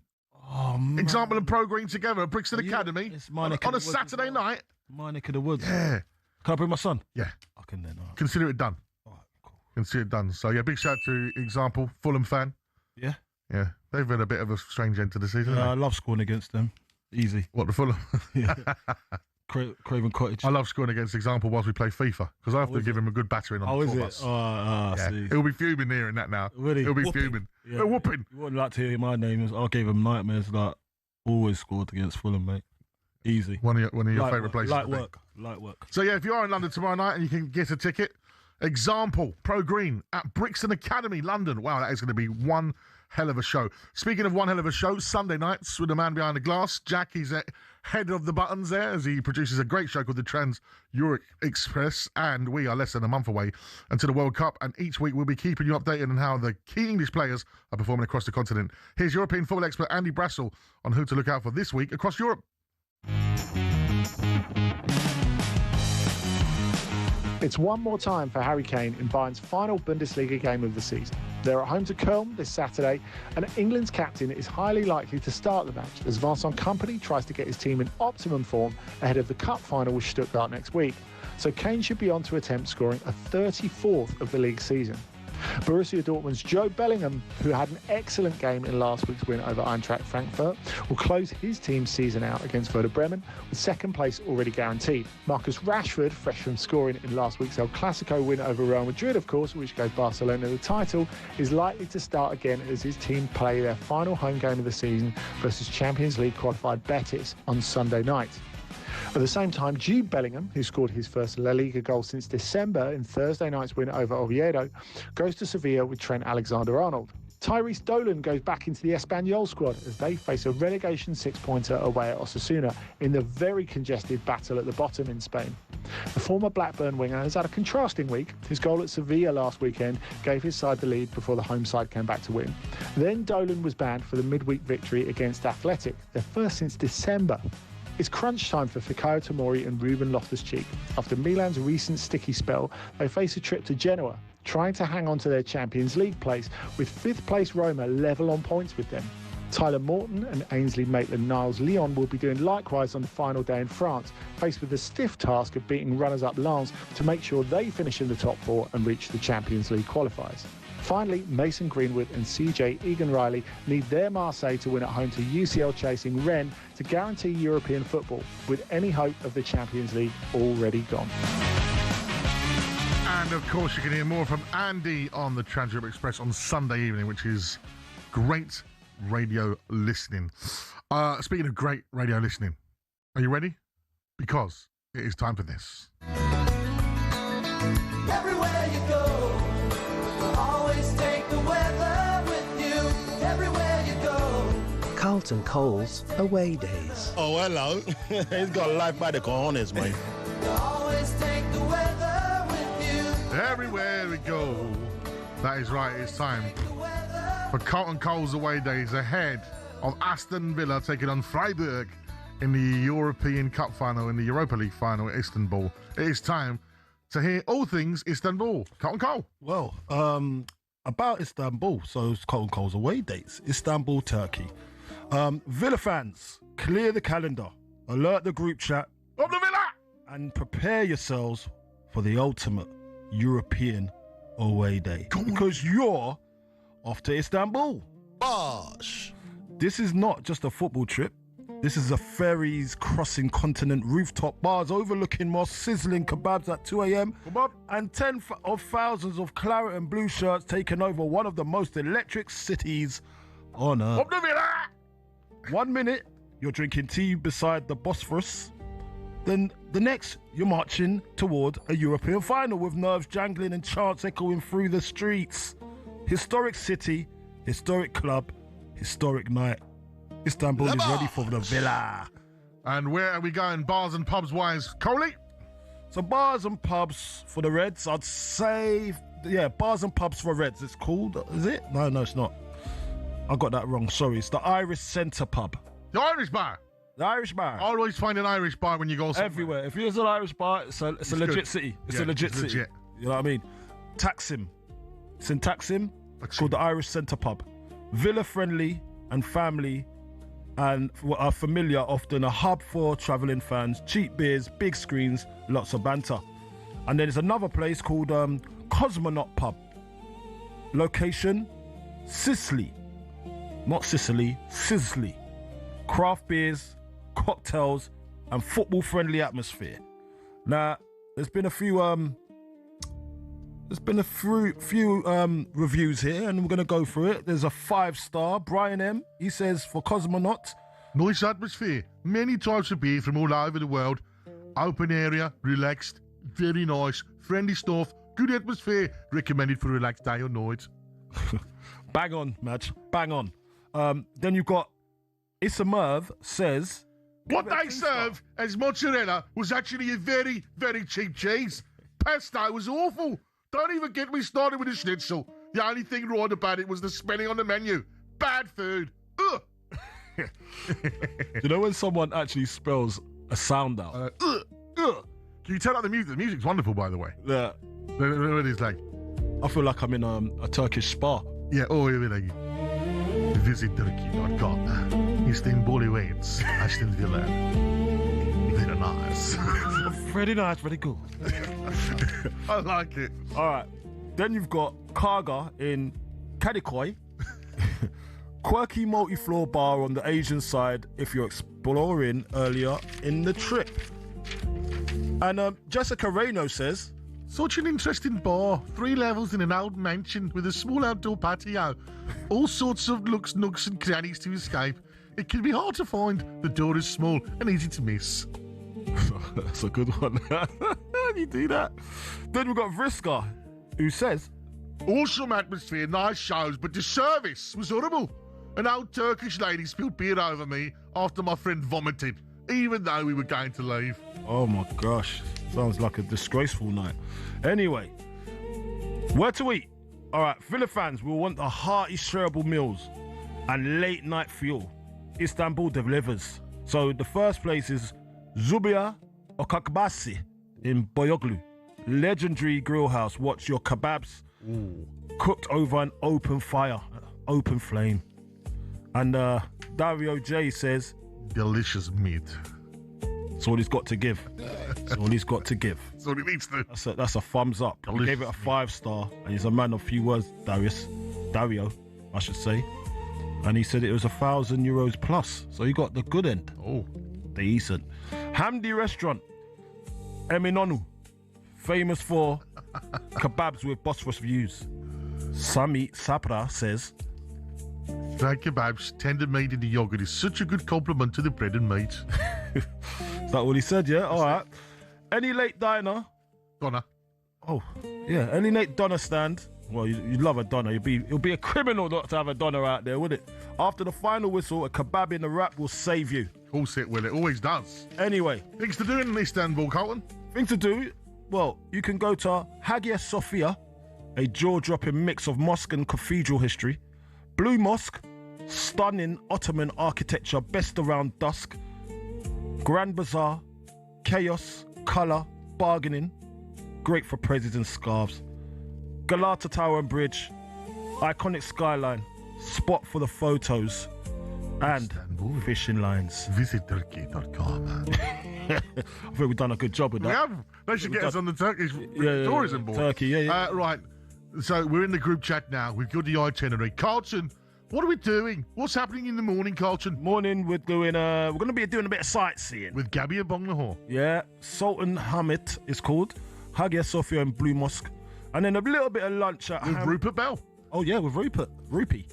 Oh, man. Example and Pro Green together at Brixton Academy on a Saturday night. My neck of the woods. Yeah. Can I bring my son? Yeah. I can then. Consider it done. Consider it done. So, yeah, big shout out to Example, Fulham fan. Yeah. Yeah. They've been a bit of a strange end to the season. Yeah, I love scoring against them. Easy. What, the Fulham? Yeah. Craven Cottage. I love scoring against Example whilst we play FIFA because I have to give him a good battering on the tour bus. See. He'll be fuming hearing that now. Really? He'll be Whooping. fuming. Yeah. A whooping. You wouldn't like to hear my name. I gave him nightmares. Like, always scored against Fulham, mate. Easy. One of your favourite places. Light work. So, yeah, if you are in London tomorrow night and you can get a ticket, Example, Pro Green at Brixton Academy, London. Wow, that is going to be one hell of a show. Speaking of one hell of a show, Sunday nights with the man behind the glass, Jack, he's head of the buttons there as he produces a great show called the Trans-Europe Express, and we are less than a month away until the World Cup, and each week we'll be keeping you updated on how the key English players are performing across the continent. Here's European football expert Andy Brassel on who to look out for this week across Europe. It's one more time for Harry Kane in Bayern's final Bundesliga game of the season. They're at home to Köln this Saturday, and England's captain is highly likely to start the match as Vincent Kompany tries to get his team in optimum form ahead of the cup final with Stuttgart next week. So Kane should be on to attempt scoring a 34th of the league season. Borussia Dortmund's Joe Bellingham, who had an excellent game in last week's win over Eintracht Frankfurt, will close his team's season out against Werder Bremen, with second place already guaranteed. Marcus Rashford, fresh from scoring in last week's El Clasico win over Real Madrid, of course, which gave Barcelona the title, is likely to start again as his team play their final home game of the season versus Champions League qualified Betis on Sunday night. At the same time, Jude Bellingham, who scored his first La Liga goal since December in Thursday night's win over Oviedo, goes to Sevilla with Trent Alexander-Arnold. Tyrese Dolan goes back into the Espanyol squad as they face a relegation six-pointer away at Osasuna in the very congested battle at the bottom in Spain. The former Blackburn winger has had a contrasting week. His goal at Sevilla last weekend gave his side the lead before the home side came back to win. Then Dolan was banned for the midweek victory against Athletic, their first since December. It's crunch time for Fikayo Tomori and Ruben Loftus-Cheek. After Milan's recent sticky spell, they face a trip to Genoa, trying to hang on to their Champions League place, with fifth-place Roma level on points with them. Tyler Morton and Ainsley Maitland-Niles Lyon will be doing likewise on the final day in France, faced with the stiff task of beating runners-up Lens to make sure they finish in the top four and reach the Champions League qualifiers. Finally, Mason Greenwood and CJ Egan-Riley need their Marseille to win at home to UCL-chasing Rennes to guarantee European football, with any hope of the Champions League already gone. And of course, you can hear more from Andy on the Transcript Express on Sunday evening, which is great radio listening. Speaking of great radio listening, are you ready? Because it is time for this. Everywhere you go, always take the weather with you. Everywhere you go. Carlton Cole's away days. Oh, hello. He's got life by the cojones, mate. Always take the weather with you. Everywhere we go. That is right, it's time for Carlton Cole's away days ahead of Aston Villa taking on Freiburg in the European Cup final, in the Europa League final at Istanbul. It is time to hear all things Istanbul. Carlton Cole. Well, about Istanbul, so it's Carlton Cole's away dates. Istanbul, Turkey. Villa fans, clear the calendar, alert the group chat, of the Villa, and prepare yourselves for the ultimate European away day. Because you're off to Istanbul. Bosh. This is not just a football trip. This is a ferries crossing continent, rooftop bars overlooking more sizzling kebabs at 2 a.m. and tens of thousands of claret and blue shirts taking over one of the most electric cities on earth. 1 minute, you're drinking tea beside the Bosphorus. Then the next, you're marching toward a European final with nerves jangling and chants echoing through the streets. Historic city, historic club, historic night. Istanbul is ready for the Villa. And where are we going, bars and pubs wise, Coley? So bars and pubs for the Reds, I'd say, yeah, bars and pubs for Reds. It's called, is it? No, it's not. I got that wrong, sorry. It's the Irish Centre Pub. The Irish bar? The Irish bar. I always find an Irish bar when you go somewhere. Everywhere. If there's an Irish bar, it's a legit good. city. It's Yeah, a legit it's city. legit. You know what I mean? Taksim. It's in Taksim. It's called the Irish Centre Pub. Villa friendly and family and are familiar, often a hub for travelling fans. Cheap beers, big screens, lots of banter. And then there's another place called Cosmonaut Pub. Location, Sicily. Not Sicily, Sisley. Craft beers, cocktails, and football-friendly atmosphere. Now, there's been a few reviews here, and we're going to go through it. There's a 5-star. Brian M. He says, for Cosmonaut, nice atmosphere. Many types of beer from all over the world. Open area, relaxed, very nice, friendly stuff, good atmosphere. Recommended for a relaxed day or night. Bang on, Madge. Bang on. Then you've got Issa Merv says, what they served as mozzarella was actually a very, very cheap cheese. Pesto was awful. Don't even get me started with the schnitzel. The only thing right about it was the spelling on the menu. Bad food. Ugh. You know when someone actually spells a sound out? Ugh. Can you turn up the music? The music's wonderful, by the way. Yeah. What is like? I feel like I'm in a Turkish spa. Yeah, like visit Turkey.com. Istanbul awaits. Aston Villa. Very nice. Very nice, very good. I like it. All right. Then you've got Kaga in Kadikoy. Quirky multi-floor bar on the Asian side if you're exploring earlier in the trip. And Jessica Reno says, such an interesting bar. 3 levels in an old mansion with a small outdoor patio. All sorts of nooks and crannies to escape. It can be hard to find. The door is small and easy to miss. That's a good one. You do that. Then we've got Vriska, who says, awesome atmosphere, nice shows, but the service was horrible. An old Turkish lady spilled beer over me after my friend vomited, even though we were going to leave. Oh my gosh, sounds like a disgraceful night. Anyway, where to eat? All right, Villa fans will want the hearty shareable meals and late night fuel. Istanbul delivers. So the first place is Zubia Okakbasi in Boyoglu. Legendary grill house. Watch your kebabs cooked over an open fire, open flame. And Dario J says, delicious meat. That's all he's got to give. That's all he's got to give. That's all he needs to. That's a thumbs up. He gave it a 5-star, and he's a man of few words, Dario, I should say. And he said it was €1,000 plus. So he got the good end. Oh, decent. Hamdi Restaurant, Eminonu, famous for kebabs with Bosphorus views. Sami Sapra says, fried kebabs, tender meat in the yogurt is such a good compliment to the bread and meat. Is that what he said? Yeah. All right. Any late diner? Donna. Oh, yeah. Any late Donna stand? Well, you love a Donna. It'll be a criminal not to have a Donna out there, would it? After the final whistle, a kebab in the wrap will save you. Of course it will. It always does. Anyway. Things to do in Istanbul, Carlton. Things to do? Well, you can go to Hagia Sophia, a jaw-dropping mix of mosque and cathedral history. Blue Mosque, stunning Ottoman architecture, best around dusk. Grand Bazaar, chaos, colour, bargaining, great for president's scarves. Galata Tower and Bridge, iconic skyline, spot for the photos, and Istanbul. Fishing lines. Visit Turkey.com. I think we've done a good job with that. We have. They should get us on the Turkish tourism board. Turkey, yeah. Right. So we're in the group chat now. We've got the itinerary. Carlton, what are we doing? What's happening in the morning, Carlton? Morning, we're doing. We're going to be doing a bit of sightseeing with Gabby and Bonglahor. Yeah, Sultan Hamid is called. Hagia Sophia and Blue Mosque, and then a little bit of lunch at with Rupert Bell. Oh yeah, with Rupee.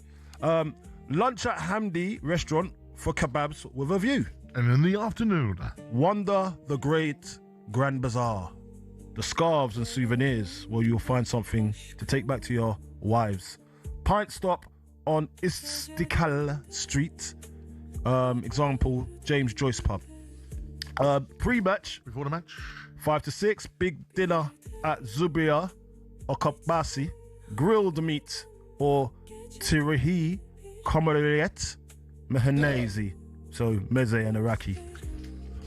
Lunch at Hamdi restaurant for kebabs with a view. And in the afternoon, wander the great Grand Bazaar, the scarves and souvenirs, where you'll find something to take back to your wives. Pint stop on Istiklal Street. Example, James Joyce Pub. Pre-match. Before the match. 5 to 6. Big dinner at Zubia Okabasi. Grilled meat or tirihi komariet mehanese. So meze and Iraqi.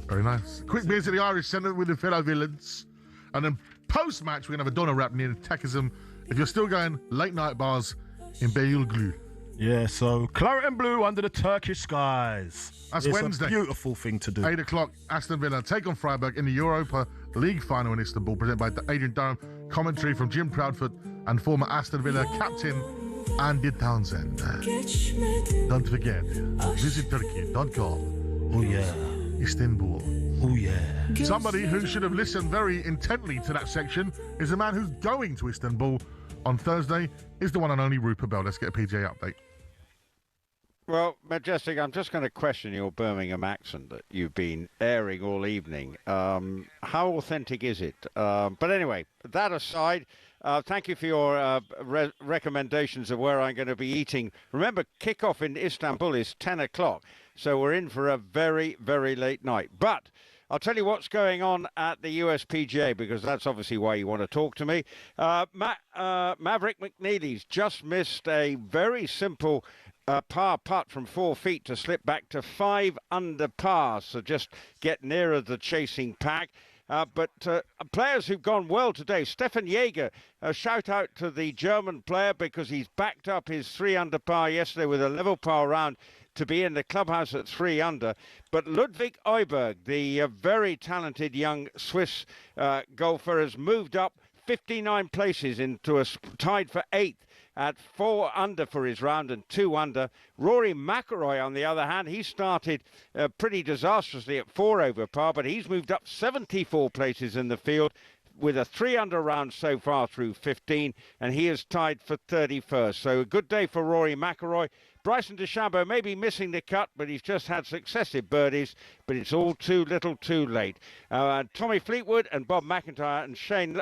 Very nice. Quick beers at the Irish Centre with the fellow villains. And then post-match, we're going to have a Donna rap near Takism. If you're still going, late night bars in Beyoğlu. Yeah, so claret and blue under the Turkish skies. That's it's Wednesday. A beautiful thing to do. 8 o'clock, Aston Villa take on Freiburg in the Europa League final in Istanbul, presented by Adrian Durham. Commentary from Jim Proudfoot and former Aston Villa captain Andy Townsend. Don't forget, visit Turkey.com. Oh yeah. Istanbul. Oh yeah. Somebody who should have listened very intently to that section is a man who's going to Istanbul on Thursday, is the one and only Rupert Bell. Let's get a PGA update. Well, Majestic, I'm just going to question your Birmingham accent that you've been airing all evening. How authentic is it? But anyway, that aside, thank you for your recommendations of where I'm going to be eating. Remember, kickoff in Istanbul is 10 o'clock, so we're in for a very, very late night. But I'll tell you what's going on at the USPGA, because that's obviously why you want to talk to me. Maverick McNeely's just missed a very simple par putt from 4 feet to slip back to 5 under par, so just get nearer the chasing pack. But players who've gone well today, Stefan Jaeger, a shout out to the German player because he's backed up his 3 under par yesterday with a level par round to be in the clubhouse at 3 under. But Ludwig Euberg, the very talented young Swiss golfer, has moved up 59 places into tied for 8th at 4 under for his round and 2 under. Rory McIlroy, on the other hand, he started pretty disastrously at 4 over par, but he's moved up 74 places in the field with a 3 under round so far through 15, and he is tied for 31st. So a good day for Rory McIlroy. Bryson DeChambeau may be missing the cut, but he's just had successive birdies, but it's all too little too late. Tommy Fleetwood and Bob McIntyre and Shane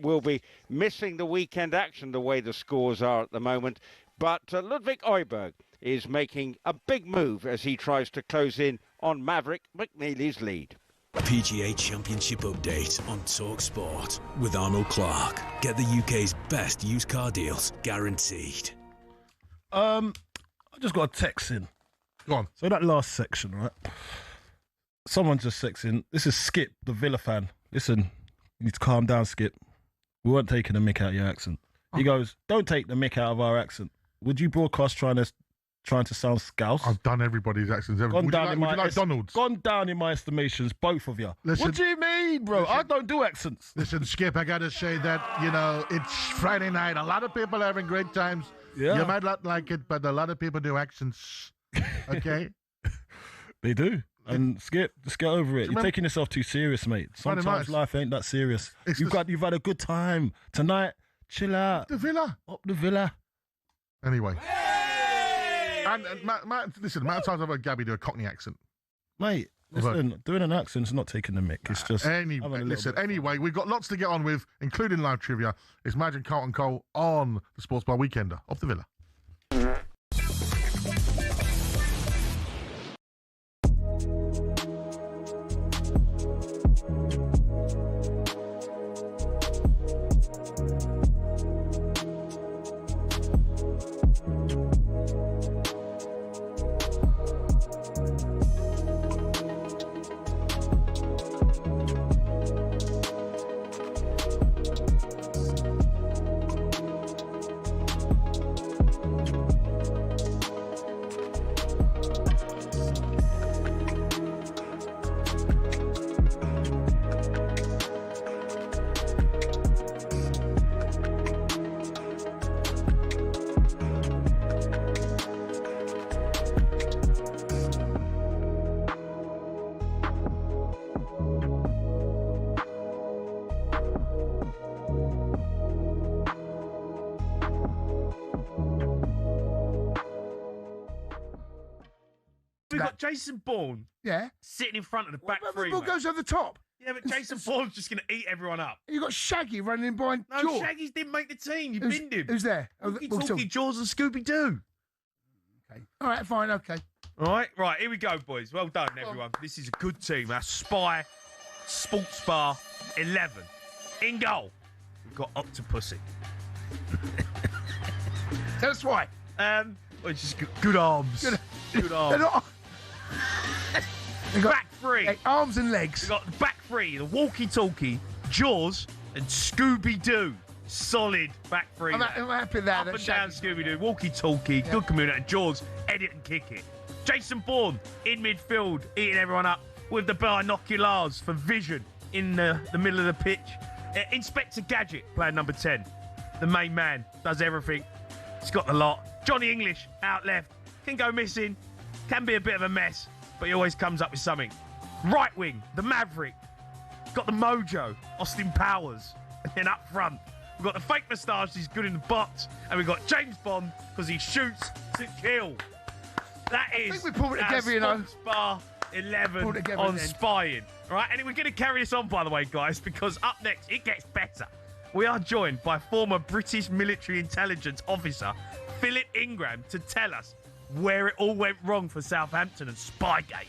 will be missing the weekend action the way the scores are at the moment. But Ludwig Øyberg is making a big move as he tries to close in on Maverick McNeely's lead. PGA Championship update on talkSPORT with Arnold Clark. Get the UK's best used car deals guaranteed. I just got a text in. Go on. So that last section, right? Someone just texting. This is Skip, the Villa fan. Listen, you need to calm down, Skip. We weren't taking the mick out of your accent. He goes, don't take the mick out of our accent. Would you broadcast trying to sound scouse? I've done everybody's accents. Would you like Donald's? Gone down in my estimations, both of you. Listen, what do you mean, bro? I don't do accents. Listen, Skip, I got to say that, it's Friday night. A lot of people are having great times. Yeah. You might not like it, but a lot of people do accents. Okay? They do. And Skip, just get over it. You're taking yourself too serious, mate. Sometimes life ain't that serious. You've had a good time. Tonight, chill out. Up the Villa. Anyway. And Matt, listen, amount of times I've heard Gabby do a Cockney accent. Mate, listen, doing an accent's not taking the mick. It's just... Anyway, we've got lots to get on with, including live trivia. It's Magic Carlton Cole on the Sports Bar Weekender of the Villa. We've got Jason Bourne sitting in front of the back three. The ball goes over the top. Yeah, but Jason Bourne's just going to eat everyone up. You got Shaggy running in behind No, Jaws. Shaggy's didn't make the team. You binned him. Who's there? Walkie-talkie, Jaws and Scooby-Doo. Okay. All right, fine, okay. All right, here we go, boys. Well done, everyone. This is a good team. Our Spy Sports Bar 11. In goal, we've got Octopussy. Tell us why. It's just good arms. Good arms. Back three. Arms and legs. We've got the back three, the walkie-talkie, Jaws, and Scooby-Doo. Solid back three. I'm happy with that. Up and down Scooby-Doo, walkie-talkie, good community, Jaws, edit and kick it. Jason Bourne in midfield, eating everyone up with the binoculars for vision in the middle of the pitch. Inspector Gadget, player number 10. The main man, does everything. He's got the lot. Johnny English, out left. Can go missing. Can be a bit of a mess, but he always comes up with something. Right wing, the Maverick. Got the mojo, Austin Powers. And then up front, we've got the fake moustache, he's good in the box. And we've got James Bond, because he shoots to kill. That is I think we pulled it together, you know. Bar 11 on spying. All right, and we're going to carry this on, by the way, guys, because up next, it gets better. We are joined by former British military intelligence officer Philip Ingram to tell us where it all went wrong for Southampton and Spygate.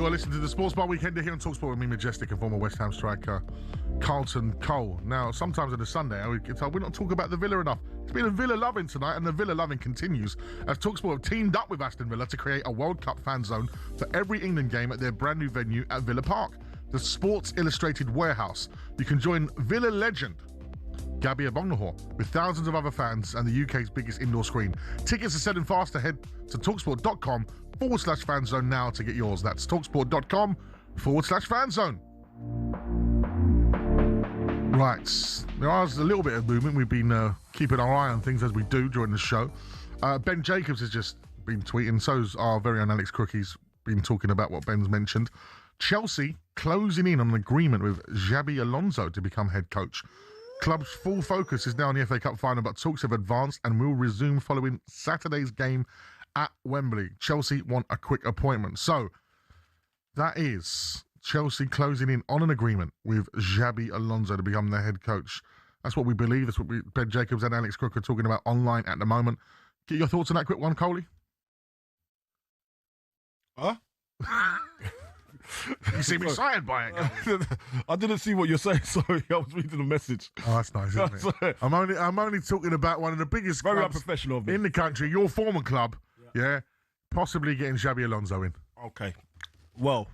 You are listening to the Sports Bar Weekender here on talkSPORT with me, Majestic, and former West Ham striker Carlton Cole. Now, sometimes on a Sunday, we get told we're not talking about the Villa enough. It's been a Villa loving tonight, and the Villa loving continues as talkSPORT have teamed up with Aston Villa to create a World Cup fan zone for every England game at their brand new venue at Villa Park, the Sports Illustrated Warehouse. You can join Villa legend Gabby Agbonlahor with thousands of other fans and the UK's biggest indoor screen. Tickets are selling fast. Head to talksport.com/fanzone now to get yours. That's talksport.com/fanzone. Right, there is a little bit of movement. We've been keeping our eye on things as we do during the show. Ben Jacobs has just been tweeting, so's our very own Alex Crook. He's been talking about what Ben's mentioned. Chelsea closing in on an agreement with Xabi Alonso to become head coach. Club's full focus is now on the FA Cup final, but talks have advanced and will resume following Saturday's game at Wembley. Chelsea want a quick appointment. So that is Chelsea closing in on an agreement with Xabi Alonso to become their head coach. That's what we believe. That's what Ben Jacobs and Alex Crook are talking about online at the moment. Get your thoughts on that quick one, Coley? Huh? You seem excited by it. I didn't see what you're saying. Sorry, I was reading the message. Oh, that's nice, isn't it? I'm only talking about one of the biggest Very clubs unprofessional of me. in the country, your former club, yeah, possibly getting Xabi Alonso in. Okay. Well,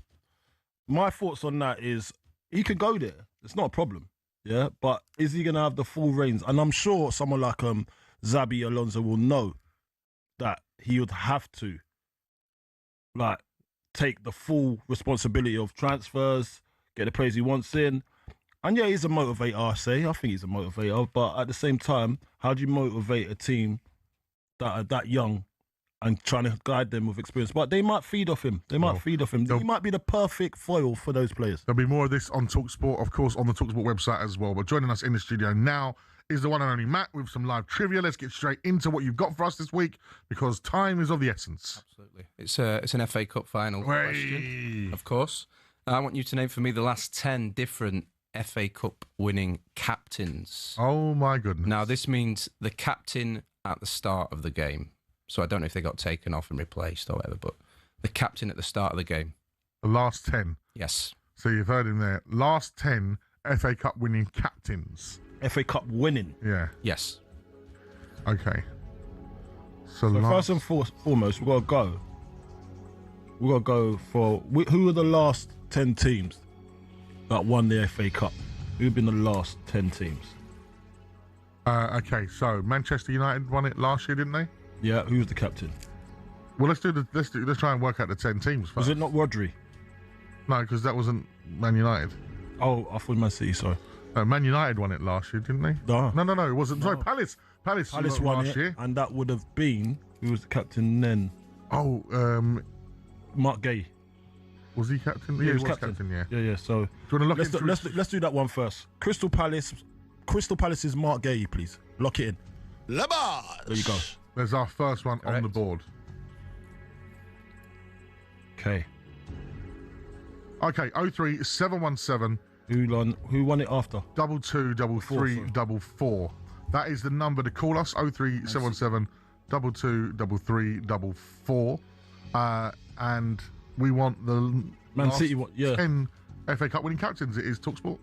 my thoughts on that is he could go there. It's not a problem. Yeah, but is he going to have the full reins? And I'm sure someone like Xabi Alonso will know that he would have to take the full responsibility of transfers, get the players he wants in. And yeah, he's a motivator, I think he's a motivator. But at the same time, how do you motivate a team that are that young and trying to guide them with experience? But they might feed off him. He might be the perfect foil for those players. There'll be more of this on talkSPORT, of course, on the talkSPORT website as well. But joining us in the studio now is the one and only Matt with some live trivia. Let's get straight into what you've got for us this week because time is of the essence. Absolutely. It's an FA Cup final question, of course. I want you to name for me the last 10 different FA Cup winning captains. Oh, my goodness. Now, this means the captain at the start of the game. So I don't know if they got taken off and replaced or whatever, but the captain at the start of the game. The last 10? Yes. So you've heard him there. Last 10 FA Cup winning captains. FA Cup winning? Yeah. Yes. Okay. So first and foremost, we've got to go. We've got to go for... Who are the last 10 teams that won the FA Cup? Who have been the last 10 teams? Okay, so Manchester United won it last year, didn't they? Yeah, who was the captain? Well, let's try and work out the 10 teams first. Was it not Rodri? No, because that wasn't Man United. Oh, I thought Man City, sorry. Man United won it last year, didn't they? No, it wasn't. No. Sorry, Palace won last year. And that would have been, who was the captain then? Oh, Mark Gay. Was he captain? Yeah, he was was captain. Yeah. Yeah. So do you want to lock let's do that one first. Crystal Palace's Mark Gay, please. Lock it in. Labage. There you go. There's our first one on the board. Okay. 03717. Who won it after? 223344. That is the number to call us. 03717 223344. And we want the Man City. 10 FA Cup winning captains. It is talkSPORT.